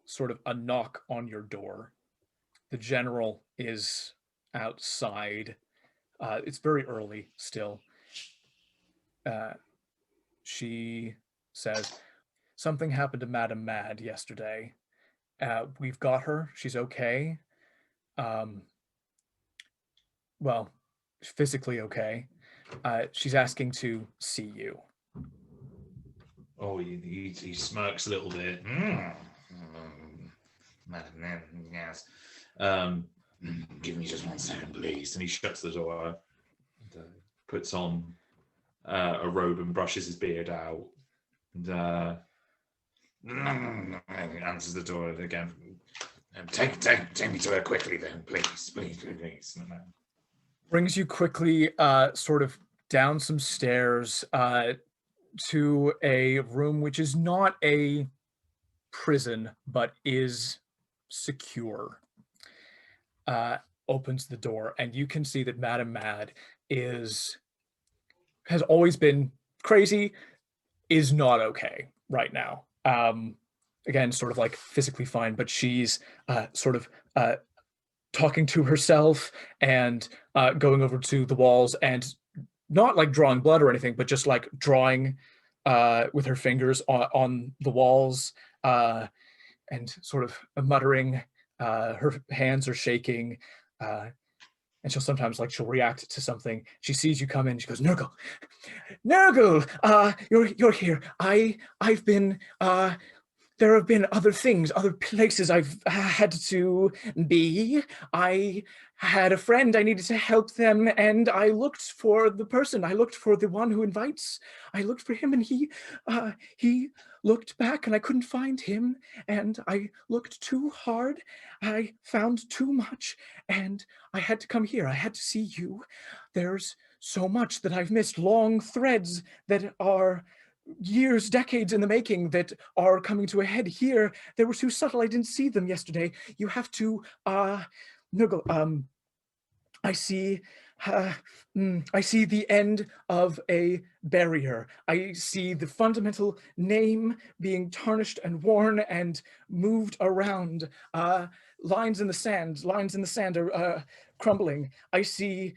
sort of a knock on your door. The general is outside. It's very early still. She says, something happened to Madame Mad yesterday. We've got her. She's okay. Well, physically okay. She's asking to see you. Oh, he smirks a little bit. Yes. Give me just 1 second, please. And he shuts the door and puts on a robe and brushes his beard out. And answers the door again. Take me to her quickly, then, please. Brings you quickly sort of down some stairs to a room which is not a prison, but is secure. Opens the door, and you can see that Madame Mad has always been crazy, is not okay right now. Again, sort of like physically fine, but she's sort of talking to herself and going over to the walls and not like drawing blood or anything, but just like drawing with her fingers on the walls and sort of muttering. Her hands are shaking. And she'll sometimes she'll react to something. She sees you come in. She goes, Gnurgle, you're here. I've been. There have been other things, other places I've had to be. I had a friend. I needed to help them, and I looked for the person. I looked for the one who invites. I looked for him, and he looked back, and I couldn't find him. And I looked too hard. I found too much, and I had to come here. I had to see you. There's so much that I've missed. Long threads that are years, decades in the making that are coming to a head here. They were too subtle. I didn't see them yesterday. You have to, Gnurgle, I see the end of a barrier. I see the fundamental name being tarnished and worn and moved around. Lines in the sand are crumbling. I see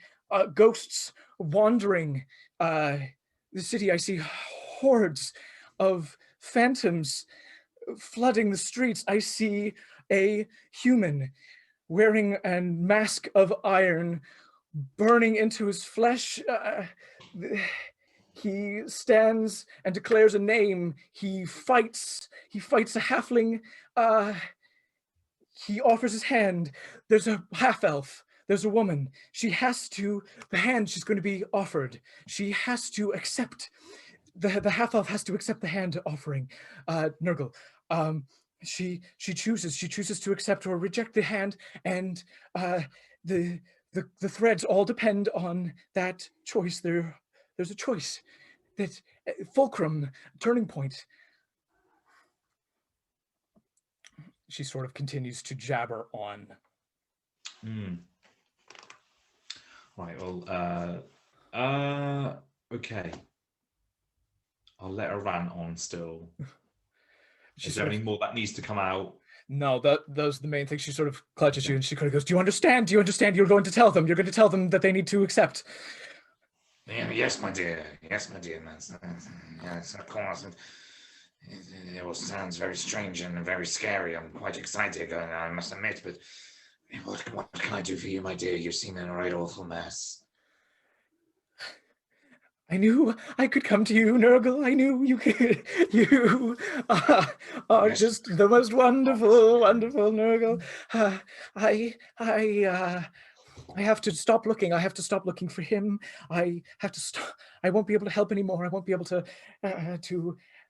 ghosts wandering the city. I see hordes of phantoms flooding the streets. I see a human wearing a mask of iron burning into his flesh. He stands and declares a name. He fights a halfling. He offers his hand. There's a half-elf there's a woman. She has to, the hand she's going to be offered, she has to accept, the half-elf has to accept the hand offering. Gnurgle, she chooses to accept or reject the hand, and the threads all depend on that choice. There's a choice, that fulcrum, turning point. She sort of continues to jabber on. Right, well, okay. I'll let her rant on still. Is there any more that needs to come out? No, those are the main things. She sort of clutches you and she kind of goes, do you understand? Do you understand? You're going to tell them. You're going to tell them that they need to accept. Yeah, yes, my dear. Yes, my dear. Yes, of course. It all sounds very strange and very scary. I'm quite excited, I must admit, but what can I do for you, my dear? You seem in a right awful mess. I knew I could come to you, Gnurgle. I knew you could. You are just the most wonderful, wonderful Gnurgle. I have to stop looking. I have to stop looking for him. I have to stop. I won't be able to help anymore. I won't be able to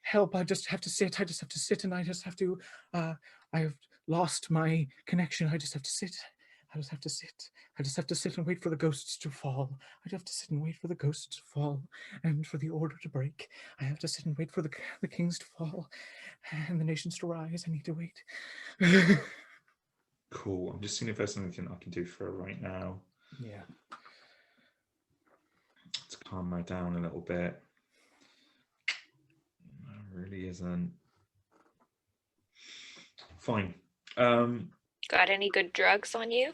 help. I just have to sit. I just have to sit, and I just have to. I've lost my connection. I just have to sit. I just have to sit. I just have to sit and wait for the ghosts to fall. I have to sit and wait for the ghosts to fall and for the order to break. I have to sit and wait for the kings to fall and the nations to rise. I need to wait. Cool. I'm just seeing if there's anything I can do for her right now. Yeah. To calm her down a little bit. No, really isn't. Fine. Got any good drugs on you?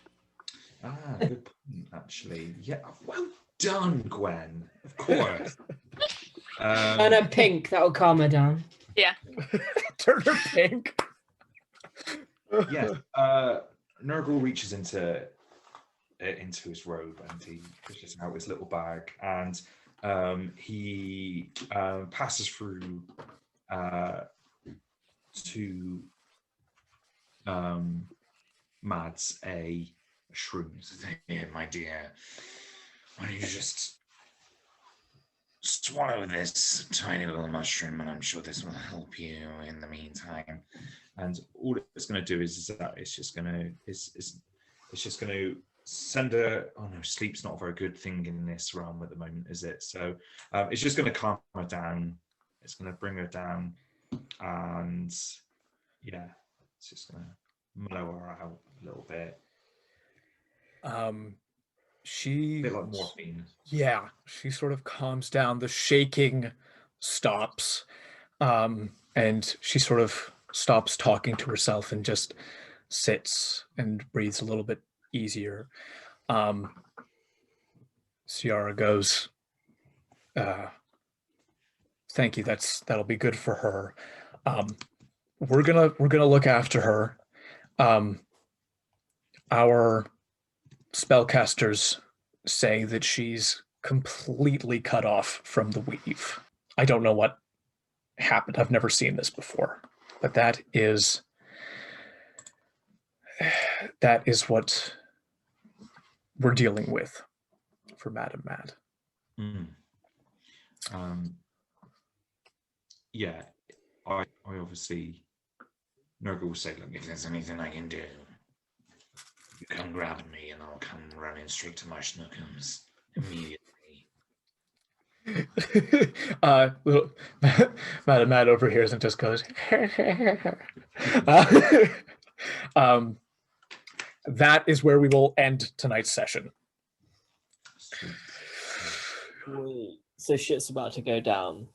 Good point, actually. Yeah, well done, Gwen. Of course. And a pink, that'll calm her down. Yeah. Turn her pink. Yes. Gnurgle reaches into his robe and he pushes out his little bag, and he passes through to Mads a shroom. Here, my dear, why don't you just swallow this tiny little mushroom, and I'm sure this will help you in the meantime. And all it's going to do is that it's just going to send her. Oh no, sleep's not a very good thing in this realm at the moment, is it? So it's just going to calm her down. It's going to bring her down, and yeah, it's just going to mellow her out a little bit. She A bit like morphine. Yeah, she sort of calms down. The shaking stops, and she sort of stops talking to herself and just sits and breathes a little bit easier. Ciara goes, thank you, that'll be good for her. We're gonna look after her. Our spellcasters say that she's completely cut off from the weave. I don't know what happened. I've never seen this before, but that is what we're dealing with for Madam Mad. Yeah, I obviously, Gnurgle will say, look, if there's anything I can do, you come grab me and I'll come running straight to my schnookums immediately. Little Madam Mad overhears and just goes, that is where we will end tonight's session. So shit's about to go down.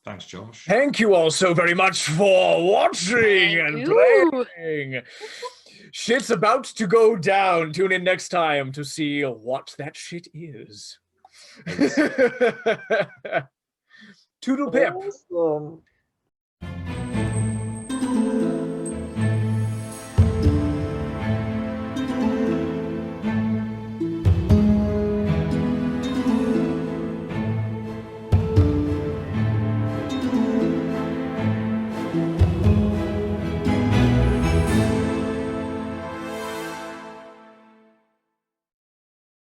thanks, Josh. Thank you all so very much for watching and playing. Shit's about to go down. Tune in next time to see what that shit is. Toodle pip. Awesome.